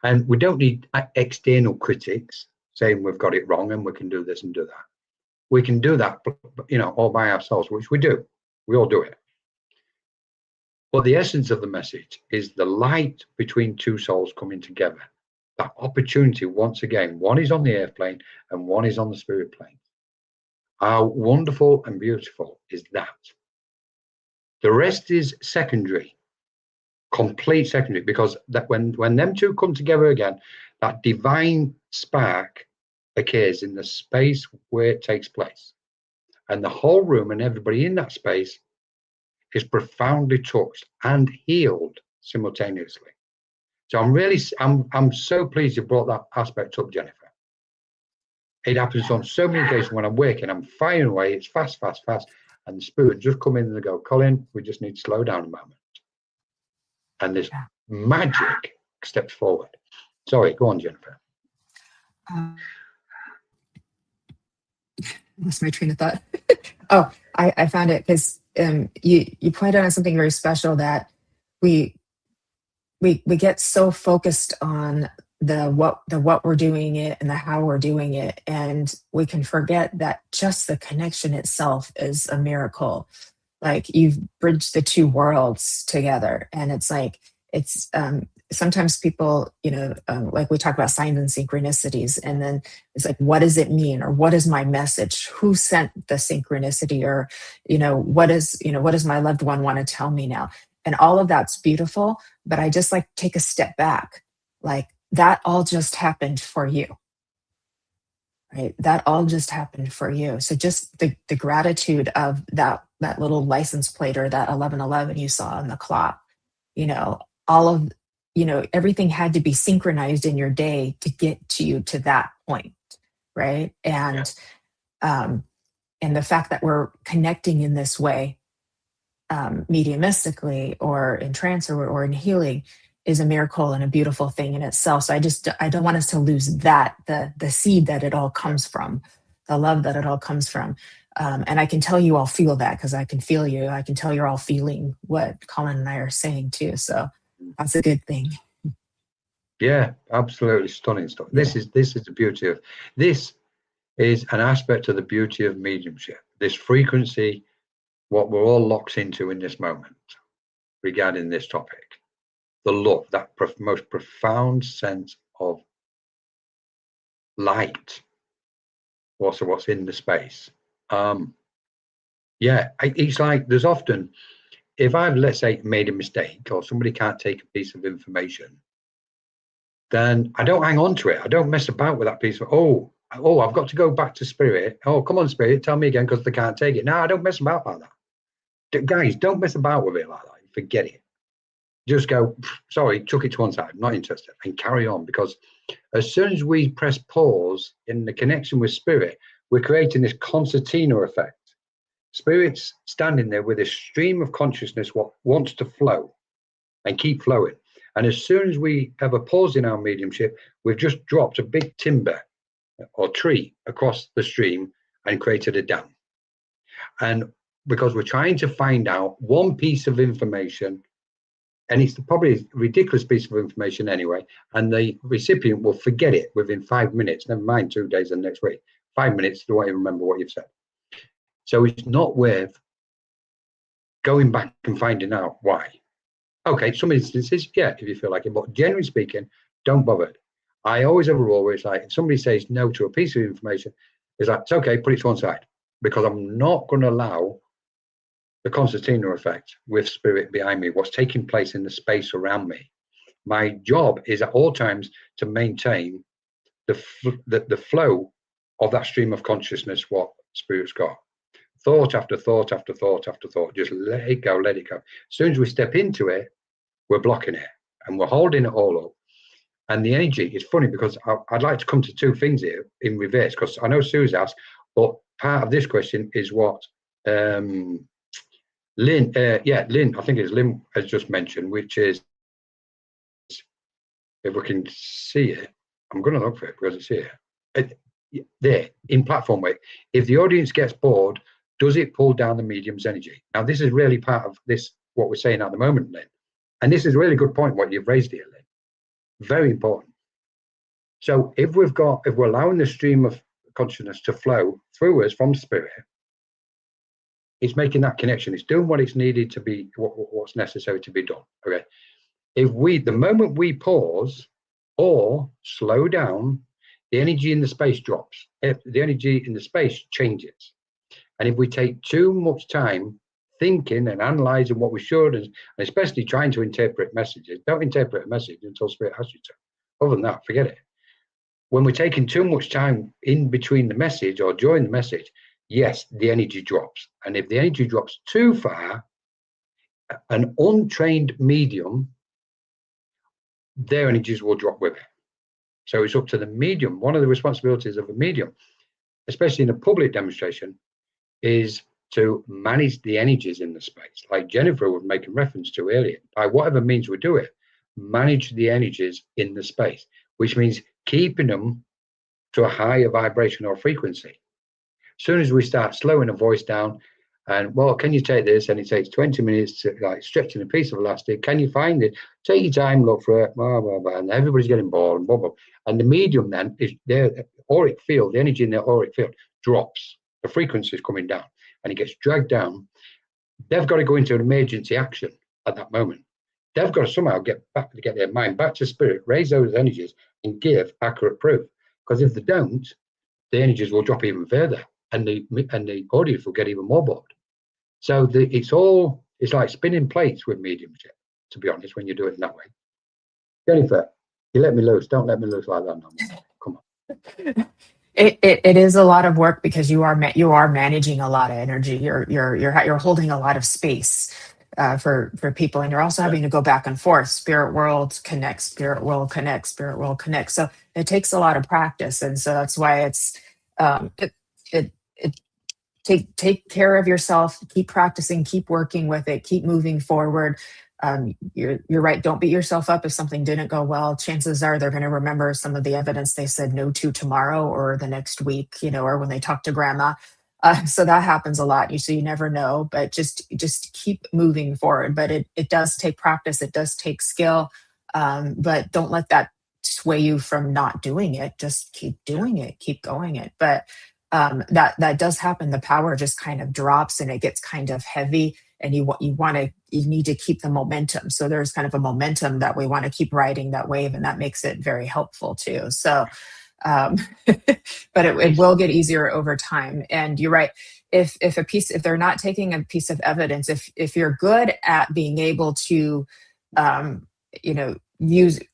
And we don't need external critics saying we've got it wrong and we can do this and do that. We can do that, all by ourselves, which we do. We all do it. But the essence of the message is the light between two souls coming together. That opportunity, once again, one is on the earth plane and one is on the spirit plane. How wonderful and beautiful is that? The rest is secondary, complete secondary, because that when them two come together again, that divine spark occurs in the space where it takes place. And the whole room and everybody in that space is profoundly touched and healed simultaneously. So I'm so pleased you brought that aspect up, Jennifer. It happens on so many occasions when I'm working, I'm firing away, it's fast, and the spirit just come in and go, Colin, we just need to slow down a moment. And this magic steps forward. Sorry, go on, Jennifer. Lost my train of thought. Oh, I found it because you pointed out something very special, that we get so focused on the what we're doing it and the how we're doing it, and we can forget that just the connection itself is a miracle. Like, you've bridged the two worlds together, and it's like sometimes people, like we talk about signs and synchronicities, and then it's like, what does it mean, or what is my message? Who sent the synchronicity, or what does my loved one want to tell me now? And all of that's beautiful, but I just like take a step back, like, that all just happened for you, right? That all just happened for you. So just the gratitude of that little license plate, or that 1111 you saw on the clock, all of, everything had to be synchronized in your day to get to you to that point, right? And the fact that we're connecting in this way, mediumistically, or in trance, or in healing, is a miracle and a beautiful thing in itself. So I don't want us to lose that, the seed that it all comes from, the love that it all comes from. And I can tell you all feel that, because I can feel you. I can tell you're all feeling what Colin and I are saying too. So that's a good thing. Yeah, absolutely stunning stuff. This is the beauty of this. Is an aspect of the beauty of mediumship. This frequency, what we're all locked into in this moment regarding this topic. The love, that most profound sense of light, also what's in the space. It's like there's often, if I've, let's say, made a mistake, or somebody can't take a piece of information, then I don't hang on to it. I don't mess about with that piece of, Oh, I've got to go back to spirit. Oh, come on, spirit, tell me again, because they can't take it. No, I don't mess about like that. Guys, don't mess about with it like that. Forget it. Just go, sorry, chuck it to one side, not interested, and carry on. Because as soon as we press pause in the connection with spirit, we're creating this concertina effect. Spirit's standing there with a stream of consciousness what wants to flow and keep flowing. And as soon as we have a pause in our mediumship, we've just dropped a big timber or tree across the stream and created a dam. And because we're trying to find out one piece of information, and it's probably a ridiculous piece of information anyway, and the recipient will forget it within 5 minutes, never mind 2 days and next week. 5 minutes, they won't even remember what you've said. So it's not worth going back and finding out why. Okay, some instances, yeah, if you feel like it, but generally speaking, don't bother. I always have a rule where it's like, if somebody says no to a piece of information, it's like, it's okay, put it to one side, because I'm not going to allow the concertina effect with spirit behind me, what's taking place in the space around me. My job is at all times to maintain the flow of that stream of consciousness, what spirit's got. Thought after thought after thought after thought, just let it go, let it go. As soon as we step into it, we're blocking it and we're holding it all up. And the energy is funny, because I'd like to come to two things here in reverse, because I know Sue's asked, but part of this question is what Lynn, Lynn, I think it's Lynn has just mentioned, which is, if we can see it, I'm going to look for it because it's here. There, in platform way. If the audience gets bored, does it pull down the medium's energy? Now, this is really part of this, what we're saying at the moment, Lynn. And this is a really good point, what you've raised here, Lynn. Very important. So if we're allowing the stream of consciousness to flow through us from spirit, it's making that connection. It's doing what it's needed to be, what's necessary to be done. Okay. The moment we pause or slow down, the energy in the space drops. If the energy in the space changes. And if we take too much time thinking and analyzing what we should, and especially trying to interpret messages, don't interpret a message until spirit asks you to. Other than that, forget it. When we're taking too much time in between the message or during the message, yes, the energy drops. And if the energy drops too far, an untrained medium, their energies will drop with it. So it's up to the medium. One of the responsibilities of a medium, especially in a public demonstration, is to manage the energies in the space. Like Jennifer was making reference to earlier, by whatever means we do it, manage the energies in the space, which means keeping them to a higher vibration or frequency. As soon as we start slowing a voice down and, well, can you take this? And it takes 20 minutes to like stretching a piece of elastic. Can you find it? Take your time, look for it, blah, blah, blah. And everybody's getting bored and blah, blah. And the medium then is their auric field, the energy in their auric field drops. The frequency is coming down and it gets dragged down. They've got to go into an emergency action at that moment. They've got to somehow get their mind back to spirit, raise those energies and give accurate proof. Because if they don't, the energies will drop even further and the audience will get even more bored. So it's like spinning plates with mediumship, to be honest, when you do it in that way. Jennifer, you let me loose. Don't let me loose like that no more. Come on. It is a lot of work, because you are managing a lot of energy. You're holding a lot of space for people, and you're also having to go back and forth. Spirit world connects, spirit world connects, spirit world connects. So it takes a lot of practice, and so that's why it's take care of yourself. Keep practicing. Keep working with it. Keep moving forward. You're right. Don't beat yourself up if something didn't go well. Chances are they're going to remember some of the evidence they said no to tomorrow or the next week, or when they talk to grandma. So that happens a lot. So you never know, but just keep moving forward. But it does take practice. It does take skill. But don't let that sway you from not doing it. Just keep doing it. Keep going it. But that does happen. The power just kind of drops and it gets kind of heavy. And you need to keep the momentum. So there's kind of a momentum that we want to keep riding that wave, and that makes it very helpful too. So, but it will get easier over time. And you're right. If they're not taking a piece of evidence, if you're good at being able to,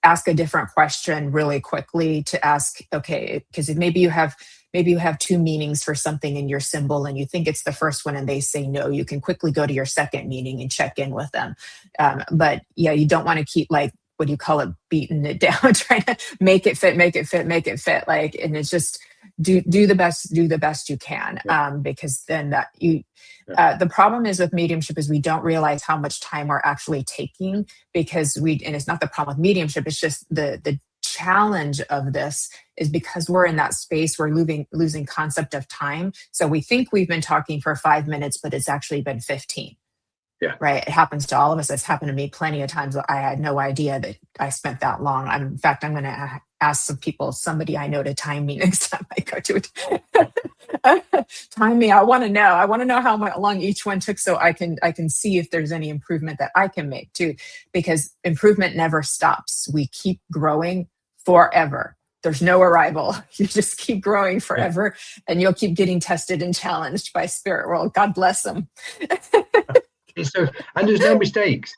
ask a different question really quickly to ask, okay, because maybe you have two meanings for something in your symbol and you think it's the first one and they say no, you can quickly go to your second meaning and check in with them. But yeah, you don't want to keep like, what do you call it, beating it down, trying to make it fit, like, and it's just do the best you can, because then the problem is with mediumship is we don't realize how much time we're actually taking, because and it's not the problem with mediumship, it's just the challenge of this is because we're in that space, we're losing concept of time. So we think we've been talking for 5 minutes, but it's actually been 15. Yeah. Right. It happens to all of us. It's happened to me plenty of times. I had no idea that I spent that long. In fact, I'm going to ask somebody I know to time me next time I go to it. Time me. I want to know how long each one took, so I can see if there's any improvement that I can make too, because improvement never stops. We keep growing forever. There's no arrival. You just keep growing forever, and you'll keep getting tested and challenged by spirit world. God bless them. So, and there's no mistakes,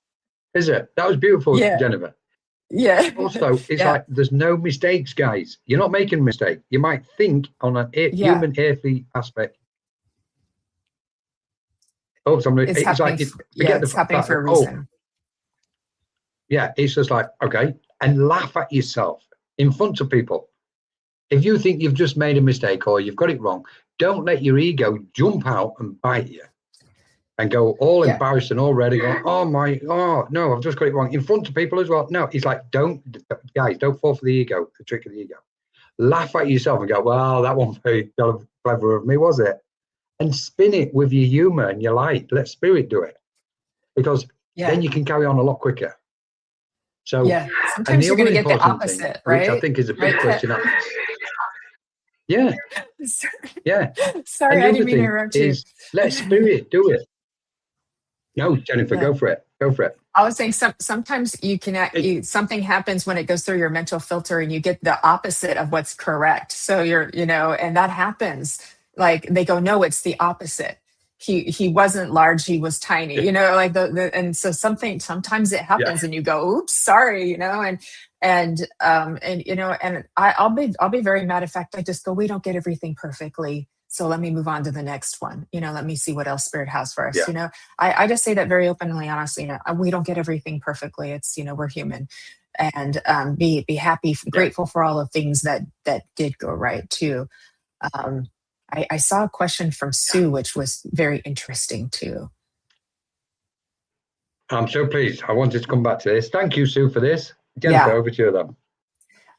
is it? That was beautiful, Jennifer. Yeah. Also, it's like there's no mistakes, guys. You're not making a mistake. You might think on an human earthly aspect. Oh, it's happening for a reason. Yeah, it's just like, okay, and laugh at yourself in front of people. If you think you've just made a mistake or you've got it wrong, don't let your ego jump out and bite you. And go all embarrassed and all ready, go, oh no, I've just got it wrong in front of people as well. No, it's like, don't fall for the ego, the trick of the ego. Laugh at yourself and go, well, that wasn't very clever of me, was it? And spin it with your humor and your light. Let spirit do it, because then you can carry on a lot quicker. So sometimes you're going to get the opposite, thing, right? Which I think is a big question. Yeah. Sorry, I didn't mean to interrupt you. Let spirit do it. No, Jennifer, go for it. I was saying sometimes you can something happens when it goes through your mental filter and you get the opposite of what's correct. So and that happens. Like they go, no, it's the opposite. He wasn't large, he was tiny, like and so sometimes it happens and you go, oops, sorry, and I'll be very matter of fact. I just go, we don't get everything perfectly. So let me move on to the next one. Let me see what else spirit has for us. I just say that very openly, honestly. We don't get everything perfectly. It's, we're human, and be happy, grateful for all the things that did go right too. I saw a question from Sue, which was very interesting too. I'm so pleased. I wanted to come back to this. Thank you, Sue, for this. Jennifer, over to you then.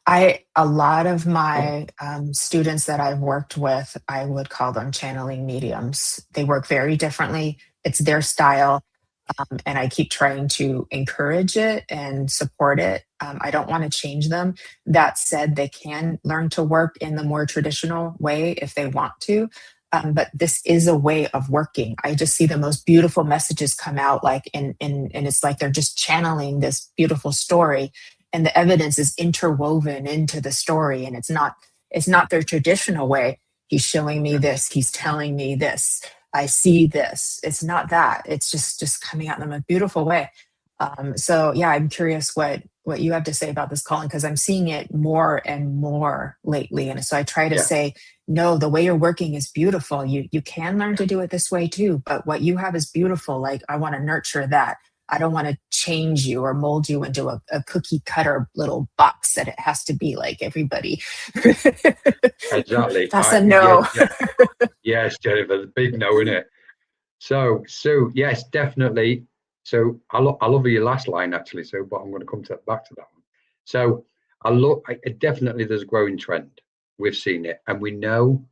A lot of my students that I've worked with, I would call them channeling mediums. They work very differently. It's their style. And I keep trying to encourage it and support it. I don't want to change them. That said, they can learn to work in the more traditional way if they want to. But this is a way of working. I just see the most beautiful messages come out, and it's like they're just channeling this beautiful story. And the evidence is interwoven into the story, and it's not their traditional way. He's showing me this. He's telling me this. I see this. It's not that. It's just coming out in a beautiful way. So I'm curious what you have to say about this, Colin, because I'm seeing it more and more lately. And so I try to say, no, the way you're working is beautiful. You can learn to do it this way too, but what you have is beautiful. Like, I want to nurture that. I don't want to change you or mold you into a cookie cutter little box that it has to be like everybody. Exactly. That's a no. Yes, Jennifer, the big no, isn't it? So, yes, definitely. So I love your last line actually. So, but I'm going to come back to that one. So definitely there's a growing trend. We've seen it, and we know,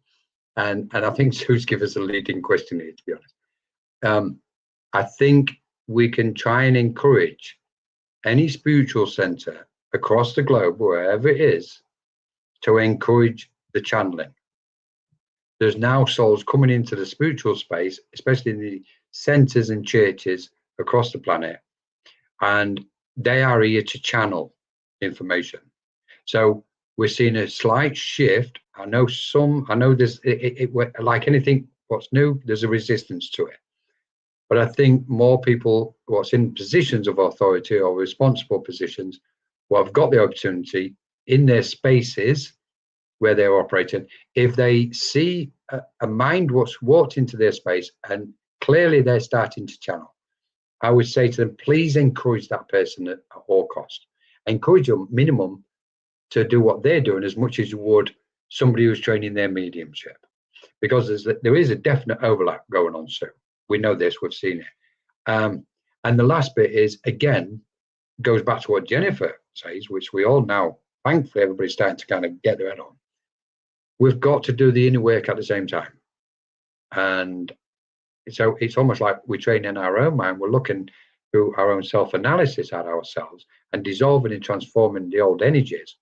and I think Sue's give us a leading question here, to be honest. I think we can try and encourage any spiritual center across the globe, wherever it is, to encourage the channeling. There's now souls coming into the spiritual space, especially in the centers and churches across the planet, and they are here to channel information. So we're seeing a slight shift. I know there's like anything what's new, there's a resistance to it. But I think more people what's in positions of authority or responsible positions have got the opportunity in their spaces where they're operating, if they see a mind what's walked into their space and clearly they're starting to channel, I would say to them, please encourage that person at all cost. Encourage them minimum to do what they're doing as much as you would somebody who's training their mediumship, because there is a definite overlap going on. So we know this, we've seen it. And the last bit is, again, goes back to what Jennifer says, which we all now, thankfully, everybody's starting to kind of get their head on. We've got to do the inner work at the same time. And so it's almost like we're training our own mind. We're looking through our own self-analysis at ourselves and dissolving and transforming the old energies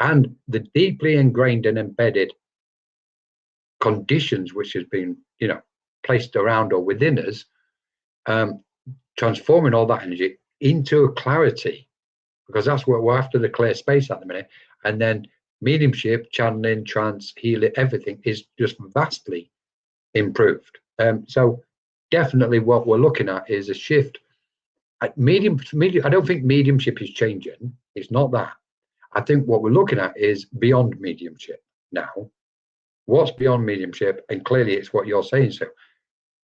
and the deeply ingrained and embedded conditions which has been, placed around or within us, transforming all that energy into a clarity, because that's what we're after, the clear space at the minute. And then mediumship, channeling, trance, healing, everything is just vastly improved. So definitely what we're looking at is a shift. I don't think mediumship is changing. It's not that. I think what we're looking at is beyond mediumship now. What's beyond mediumship? And clearly it's what you're saying. So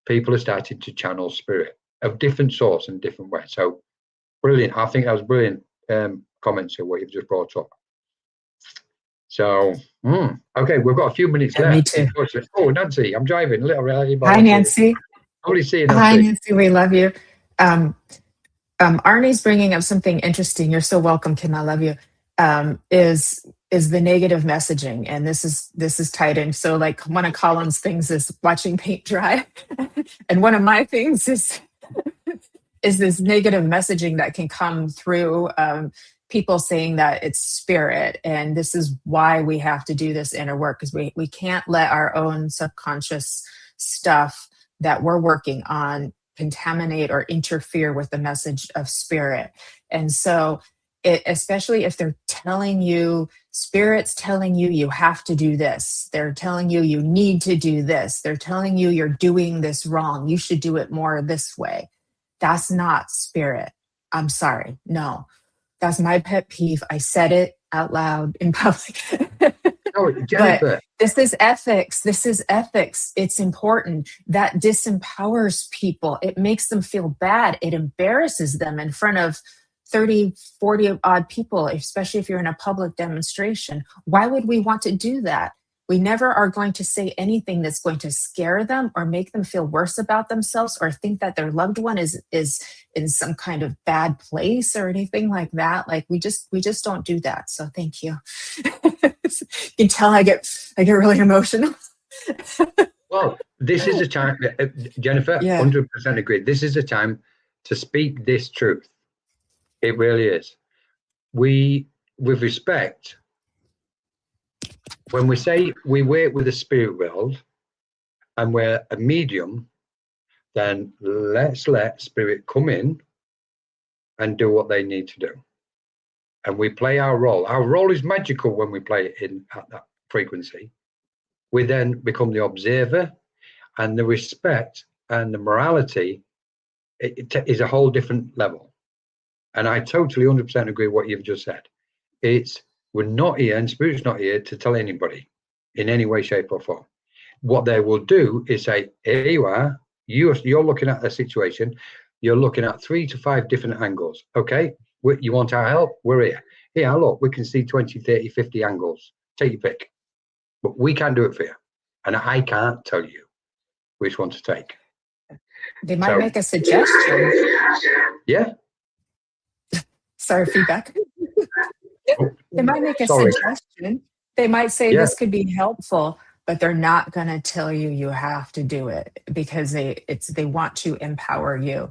people are starting to channel spirit of different sorts and different ways. So brilliant. I think that was brilliant comments to what you've just brought up. So, okay, we've got a few minutes left. Me too. Oh, Nancy, I'm driving a little bit. Hi, Nancy. Only see you, Nancy. Hi, Nancy. We love you. Arnie's bringing up something interesting. You're so welcome, Kim. I love you. Is the negative messaging, and this is tied in. So, like, one of Colin's things is watching paint dry, and one of my things is this negative messaging that can come through. People saying that it's spirit, and this is why we have to do this inner work, because we can't let our own subconscious stuff that we're working on contaminate or interfere with the message of spirit. And so especially if they're telling you, spirit's telling you you have to do this, they're telling you you need to do this, they're telling you you're doing this wrong, you should do it more this way. That's not spirit. I'm sorry. No. That's my pet peeve. I said it out loud in public. Oh, Jennifer. But this is ethics. This is ethics. It's important. That disempowers people. It makes them feel bad. It embarrasses them in front of 30, 40 odd people, especially if you're in a public demonstration. Why would we want to do that? We never are going to say anything that's going to scare them or make them feel worse about themselves or think that their loved one is in some kind of bad place or anything like that. Like we just don't do that. So thank you. You can tell I get really emotional. Well, this is a time, Jennifer, 100% agree. This is a time to speak this truth. It really is. With respect, when we say we work with the spirit world and we're a medium, then let's let spirit come in and do what they need to do. And we play our role. Our role is magical when we play it in at that frequency. We then become the observer, and the respect and the morality is a whole different level. And I totally 100% agree with what you've just said. We're not here, and spirit's not here to tell anybody in any way, shape, or form. What they will do is say, here you are, you're looking at a situation, you're looking at 3 to 5 different angles. Okay, you want our help? We're here. Here, look, we can see 20, 30, 50 angles. Take your pick. But we can't do it for you. And I can't tell you which one to take. They might make a suggestion. Yeah. Sorry, feedback. They might make a suggestion. They might say this could be helpful, but they're not going to tell you you have to do it because they want to empower you.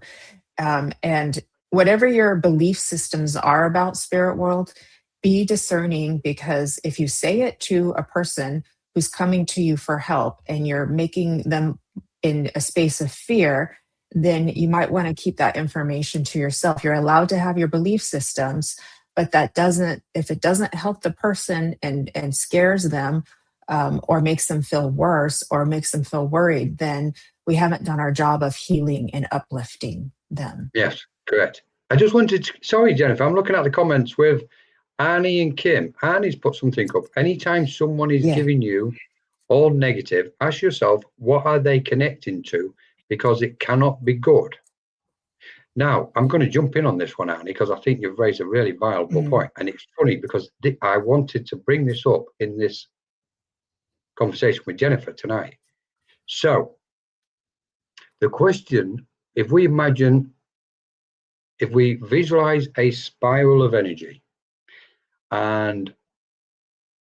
And whatever your belief systems are about spirit world, be discerning, because if you say it to a person who's coming to you for help and you're making them in a space of fear, then you might want to keep that information to yourself. You're allowed to have your belief systems, but if it doesn't help the person and scares them or makes them feel worse or makes them feel worried, then we haven't done our job of healing and uplifting them. Yes, correct. I just wanted to, sorry, Jennifer, I'm looking at the comments with Annie and Kim. Annie's put something up. Anytime someone is Yeah. giving you all negative, ask yourself, what are they connecting to? Because it cannot be good. Now, I'm going to jump in on this one, Annie, because I think you've raised a really valuable point. And it's funny because I wanted to bring this up in this conversation with Jennifer tonight. So the question, if we visualize a spiral of energy, and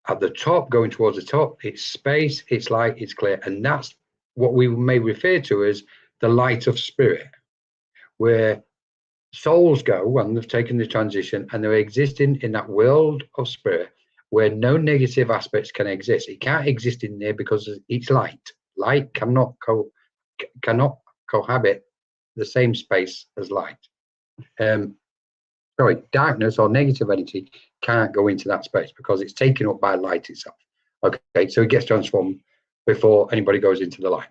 at the top, going towards the top, it's space, it's light, it's clear. And that's what we may refer to as the light of spirit, where souls go when they've taken the transition and they're existing in that world of spirit where no negative aspects can exist. It can't exist in there because it's light. Light cannot cohabit the same space as light. Darkness or negative energy can't go into that space because it's taken up by light itself. Okay, so it gets transformed before anybody goes into the light.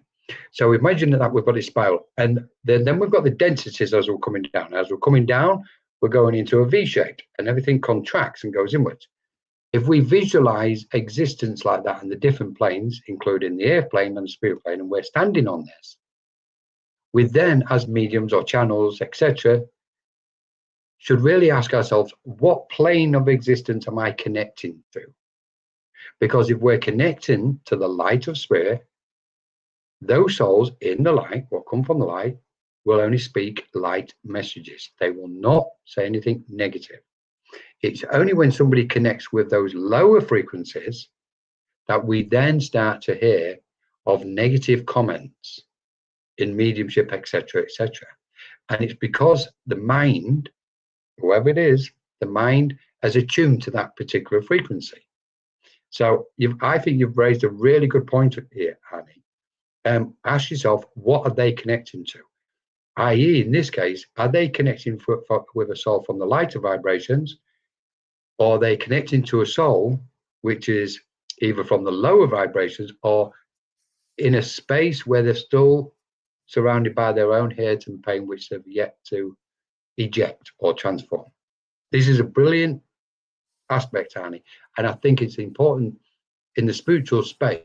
So imagine that we've got this spiral, and then we've got the densities as we're coming down. As we're coming down, we're going into a V shape, and everything contracts and goes inwards. If we visualize existence like that in the different planes, including the air plane and the spirit plane, and we're standing on this, we then, as mediums or channels, etc., should really ask ourselves, what plane of existence am I connecting to? Because if we're connecting to the light of spirit, those souls in the light, what come from the light, will only speak light messages. They will not say anything negative. It's only when somebody connects with those lower frequencies that we then start to hear of negative comments in mediumship, etc., etc. And it's because the mind, whoever it is, the mind has attuned to that particular frequency. So I think you've raised a really good point here, Annie. Ask yourself, what are they connecting to? I.e., in this case, are they connecting with a soul from the lighter vibrations, or are they connecting to a soul which is either from the lower vibrations or in a space where they're still surrounded by their own hurt and pain, which they've yet to eject or transform? This is a brilliant aspect, Annie, and I think it's important in the spiritual space.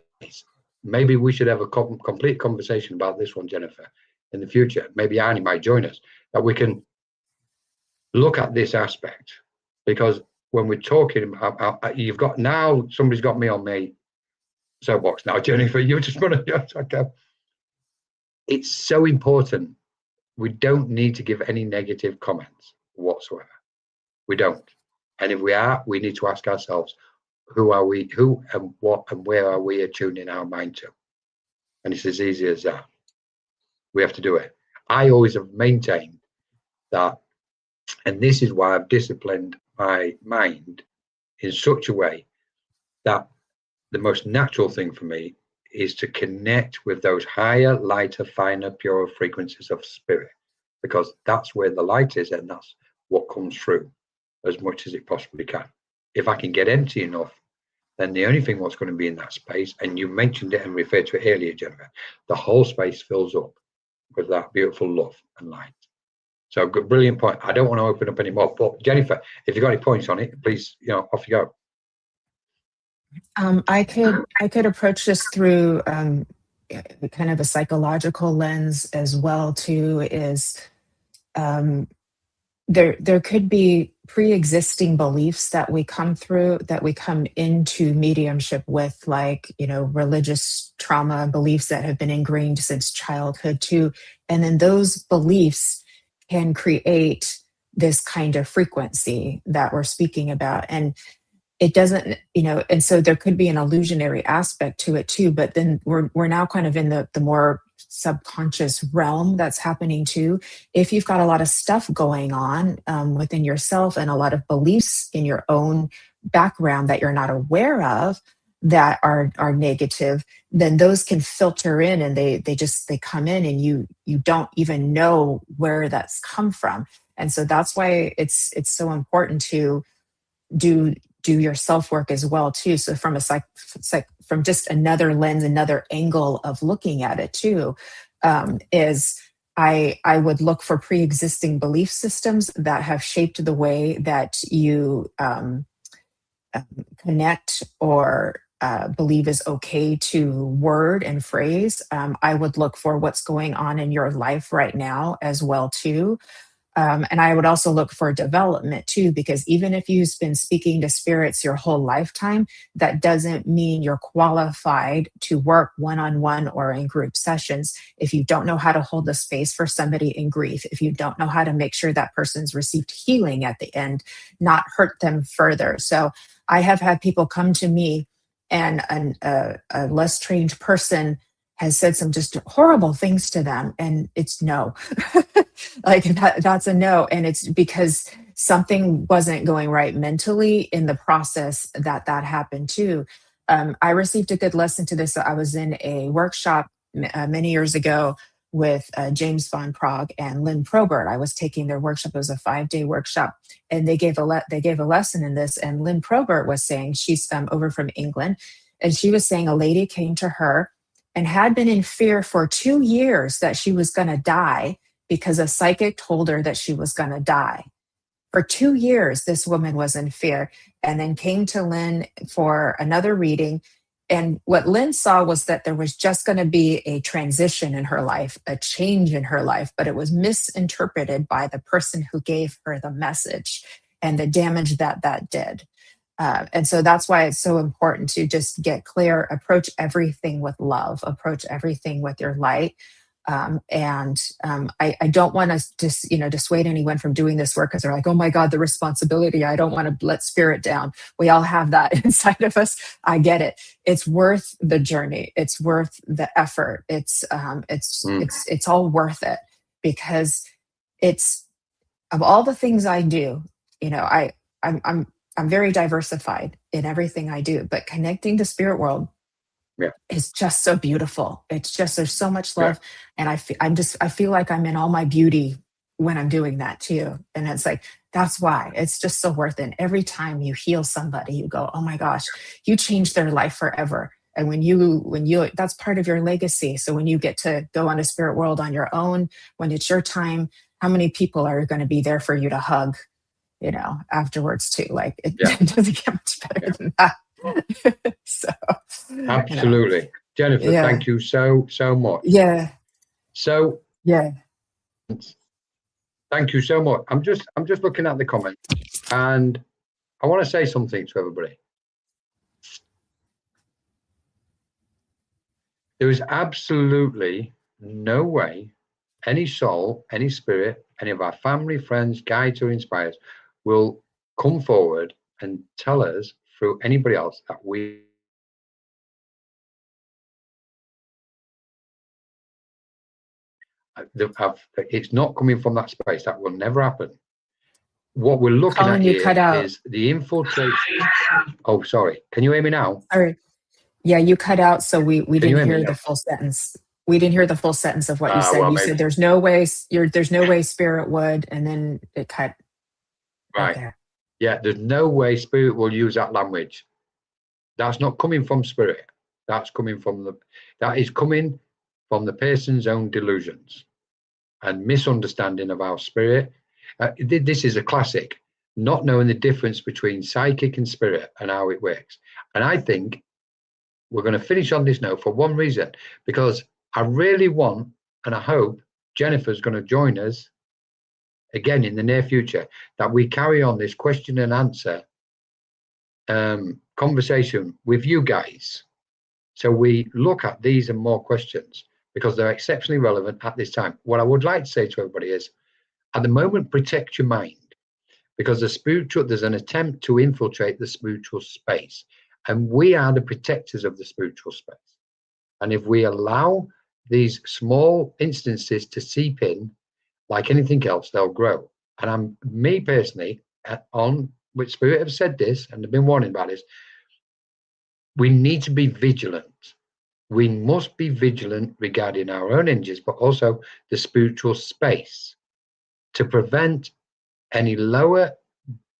Maybe we should have a complete conversation about this one, Jennifer, in the future. Maybe Annie might join us, that we can look at this aspect, because when we're talking about, you've got now, somebody's got me on my soapbox now, Jennifer, you just want to, okay. It's so important. We don't need to give any negative comments whatsoever. We don't. And if we are, we need to ask ourselves, who are we, who and what and where are we attuning our mind to? And it's as easy as that. We have to do it. I always have maintained that, and this is why I've disciplined my mind in such a way that the most natural thing for me is to connect with those higher, lighter, finer, purer frequencies of spirit, because that's where the light is, and that's what comes through as much as it possibly can. If I can get empty enough, then the only thing what's going to be in that space, and you mentioned it and referred to it earlier, Jennifer, the whole space fills up with that beautiful love and light. So good, brilliant point. I don't want to open up any more, but Jennifer, if you've got any points on it, please, off you go. I could approach this through kind of a psychological lens as well too. Is there could be pre-existing beliefs that we come into mediumship with, like religious trauma beliefs that have been ingrained since childhood too, and then those beliefs can create this kind of frequency that we're speaking about. And it doesn't, and so there could be an illusionary aspect to it too, but then we're now kind of in the more subconscious realm that's happening too. If you've got a lot of stuff going on within yourself and a lot of beliefs in your own background that you're not aware of that are negative, then those can filter in, and they come in, and you don't even know where that's come from. And so that's why it's so important to do your self-work as well too. So from from just another lens, another angle of looking at it too, is I would look for pre-existing belief systems that have shaped the way that you connect or believe is okay to word and phrase, I would look for what's going on in your life right now as well too. And I would also look for development too, because even if you've been speaking to spirits your whole lifetime, that doesn't mean you're qualified to work one-on-one or in group sessions. If you don't know how to hold the space for somebody in grief, if you don't know how to make sure that person's received healing at the end, not hurt them further. So I have had people come to me and a less trained person has said some just horrible things to them, and it's no. Like that's a no. And it's because something wasn't going right mentally in the process that happened too. I received a good lesson to this. I was in a workshop many years ago with James Von Prague and Lynn Probert. I was taking their workshop. It was a 5-day workshop, and they gave a lesson in this. And Lynn Probert was saying, she's over from England, and she was saying a lady came to her and had been in fear for 2 years that she was going to die because a psychic told her that she was going to die. For 2 years, this woman was in fear, and then came to Lynn for another reading. And what Lynn saw was that there was just going to be a transition in her life, a change in her life, but it was misinterpreted by the person who gave her the message and the damage that did. And so that's why it's so important to just get clear, approach everything with love, approach everything with your light. I don't want to just, dissuade anyone from doing this work because they're like, oh my God, the responsibility. I don't want to let spirit down. We all have that inside of us. I get it. It's worth the journey. It's worth the effort. It's all worth it, because it's, of all the things I do, I'm very diversified in everything I do, but connecting to spirit world is just so beautiful. It's just, there's so much love. And I feel like I'm in all my beauty when I'm doing that too. And it's like, that's why it's just so worth it. Every time you heal somebody, you go, oh my gosh, you changed their life forever. And when you, that's part of your legacy. So when you get to go on a spirit world on your own, when it's your time, how many people are going to be there for you to hug, afterwards too? Like it doesn't get much better than that. So absolutely. Jennifer, thank you so much. So thank you so much. I'm just looking at the comments, and I want to say something to everybody. There is absolutely no way any soul, any spirit, any of our family, friends, guides, or inspires will come forward and tell us through anybody else that it's not coming from that space. That will never happen. What we're looking Colin, at here is the infiltration. Oh, sorry. Can you hear me now? All right. Yeah, you cut out, so we didn't hear the full sentence. We didn't hear the full sentence of what you said. You said there's no way spirit would, and then it cut. Right. Okay. Yeah, there's no way spirit will use that language. That's not coming from spirit. That is coming from the person's own delusions and misunderstanding of our spirit. This is a classic, not knowing the difference between psychic and spirit and how it works. And I think we're going to finish on this note for one reason, because I really want, and I hope Jennifer's going to join us again in the near future, that we carry on this question and answer conversation with you guys. So we look at these and more questions, because they're exceptionally relevant at this time. What I would like to say to everybody is, at the moment, protect your mind, because there's an attempt to infiltrate the spiritual space, and we are the protectors of the spiritual space. And if we allow these small instances to seep in, like anything else, they'll grow. And me personally, which Spirit have said this, and they've been warning about this, we need to be vigilant. We must be vigilant regarding our own energies, but also the spiritual space, to prevent any lower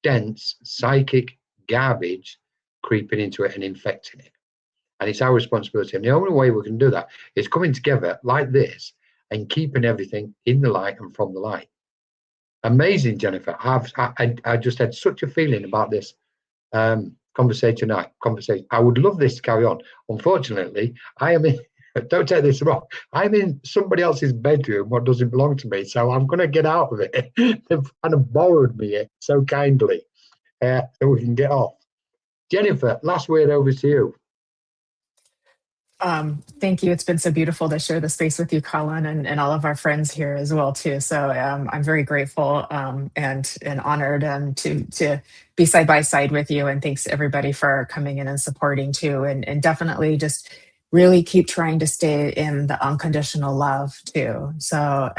dense psychic garbage creeping into it and infecting it. And it's our responsibility. And the only way we can do that is coming together like this and keeping everything in the light and from the light. Amazing, Jennifer. I just had such a feeling about this conversation tonight. Conversation. I would love this to carry on. Unfortunately, I am in. Don't take this wrong. I'm in somebody else's bedroom, what doesn't belong to me. So I'm going to get out of it. They've kind of borrowed me it so kindly, so we can get off. Jennifer, last word over to you. Thank you. It's been so beautiful to share the space with you, Colin, and all of our friends here as well too. So I'm very grateful and honored to be side by side with you. And thanks everybody for coming in and supporting too. And definitely just really keep trying to stay in the unconditional love too. So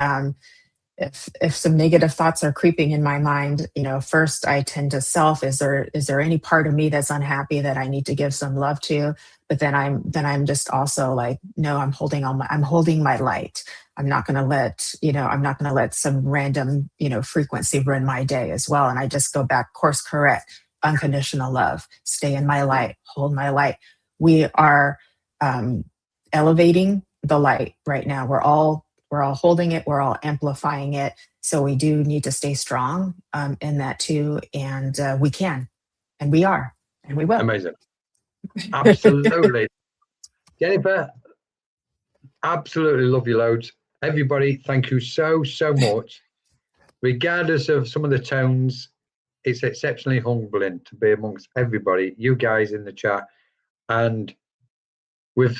if some negative thoughts are creeping in my mind, first I tend to self, is there any part of me that's unhappy that I need to give some love to? But then I'm just also like, no, I'm holding my light. I'm not going to let some random, frequency ruin my day as well. And I just go back, course correct, unconditional love, stay in my light, hold my light. We are elevating the light right now. We're all holding it. We're all amplifying it. So we do need to stay strong in that too. And we can, and we are, and we will. Amazing. Absolutely. Jennifer, absolutely love you loads. Everybody, thank you so much. Regardless of some of the tones, it's exceptionally humbling to be amongst everybody, you guys in the chat, and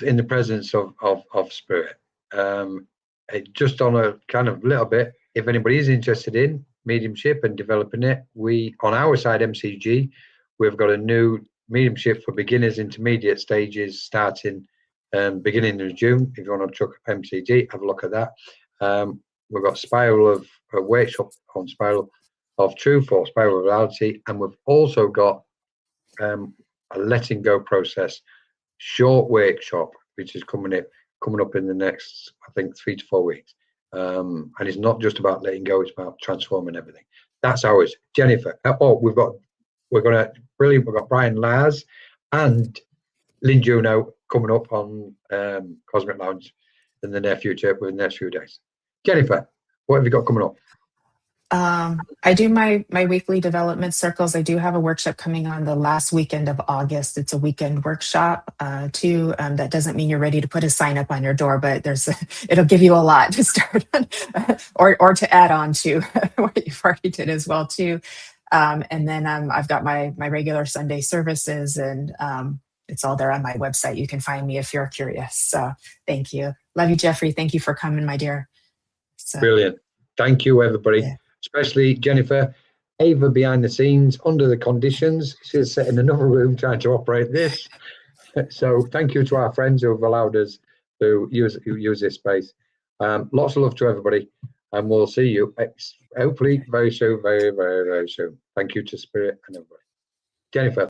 in the presence of spirit. Just on a kind of little bit, if anybody is interested in mediumship and developing it, we on our side, MCG, we've got a new mediumship for beginners, intermediate stages starting beginning of June. If you want to chuck MCG, have a look at that. We've got Spiral of a workshop on Spiral of Truth or Spiral of Reality, and we've also got a letting go process short workshop, which is coming up in the next, I think, 3 to 4 weeks. And it's not just about letting go, it's about transforming everything. That's ours. Jennifer, we've got Brian Lars and Lynn Juno coming up on Cosmic Lounge in the near future, within the next few days. Jennifer, what have you got coming up? I do my weekly development circles. I do have a workshop coming on the last weekend of August. It's a weekend workshop too. That doesn't mean you're ready to put a sign up on your door, but it'll give you a lot to start on, or to add on to what you've already did as well too. And then I've got my regular Sunday services, and it's all there on my website. You can find me if you're curious. So thank you. Love you, Jeffrey. Thank you for coming, my dear. So, brilliant. Thank you, everybody. Yeah. Especially Jennifer, Ava behind the scenes, under the conditions. She's sitting in another room trying to operate this. So thank you to our friends who have allowed us to use this space. Lots of love to everybody, and we'll see you hopefully very soon, very, very, very soon. Thank you to Spirit and everybody. Jennifer.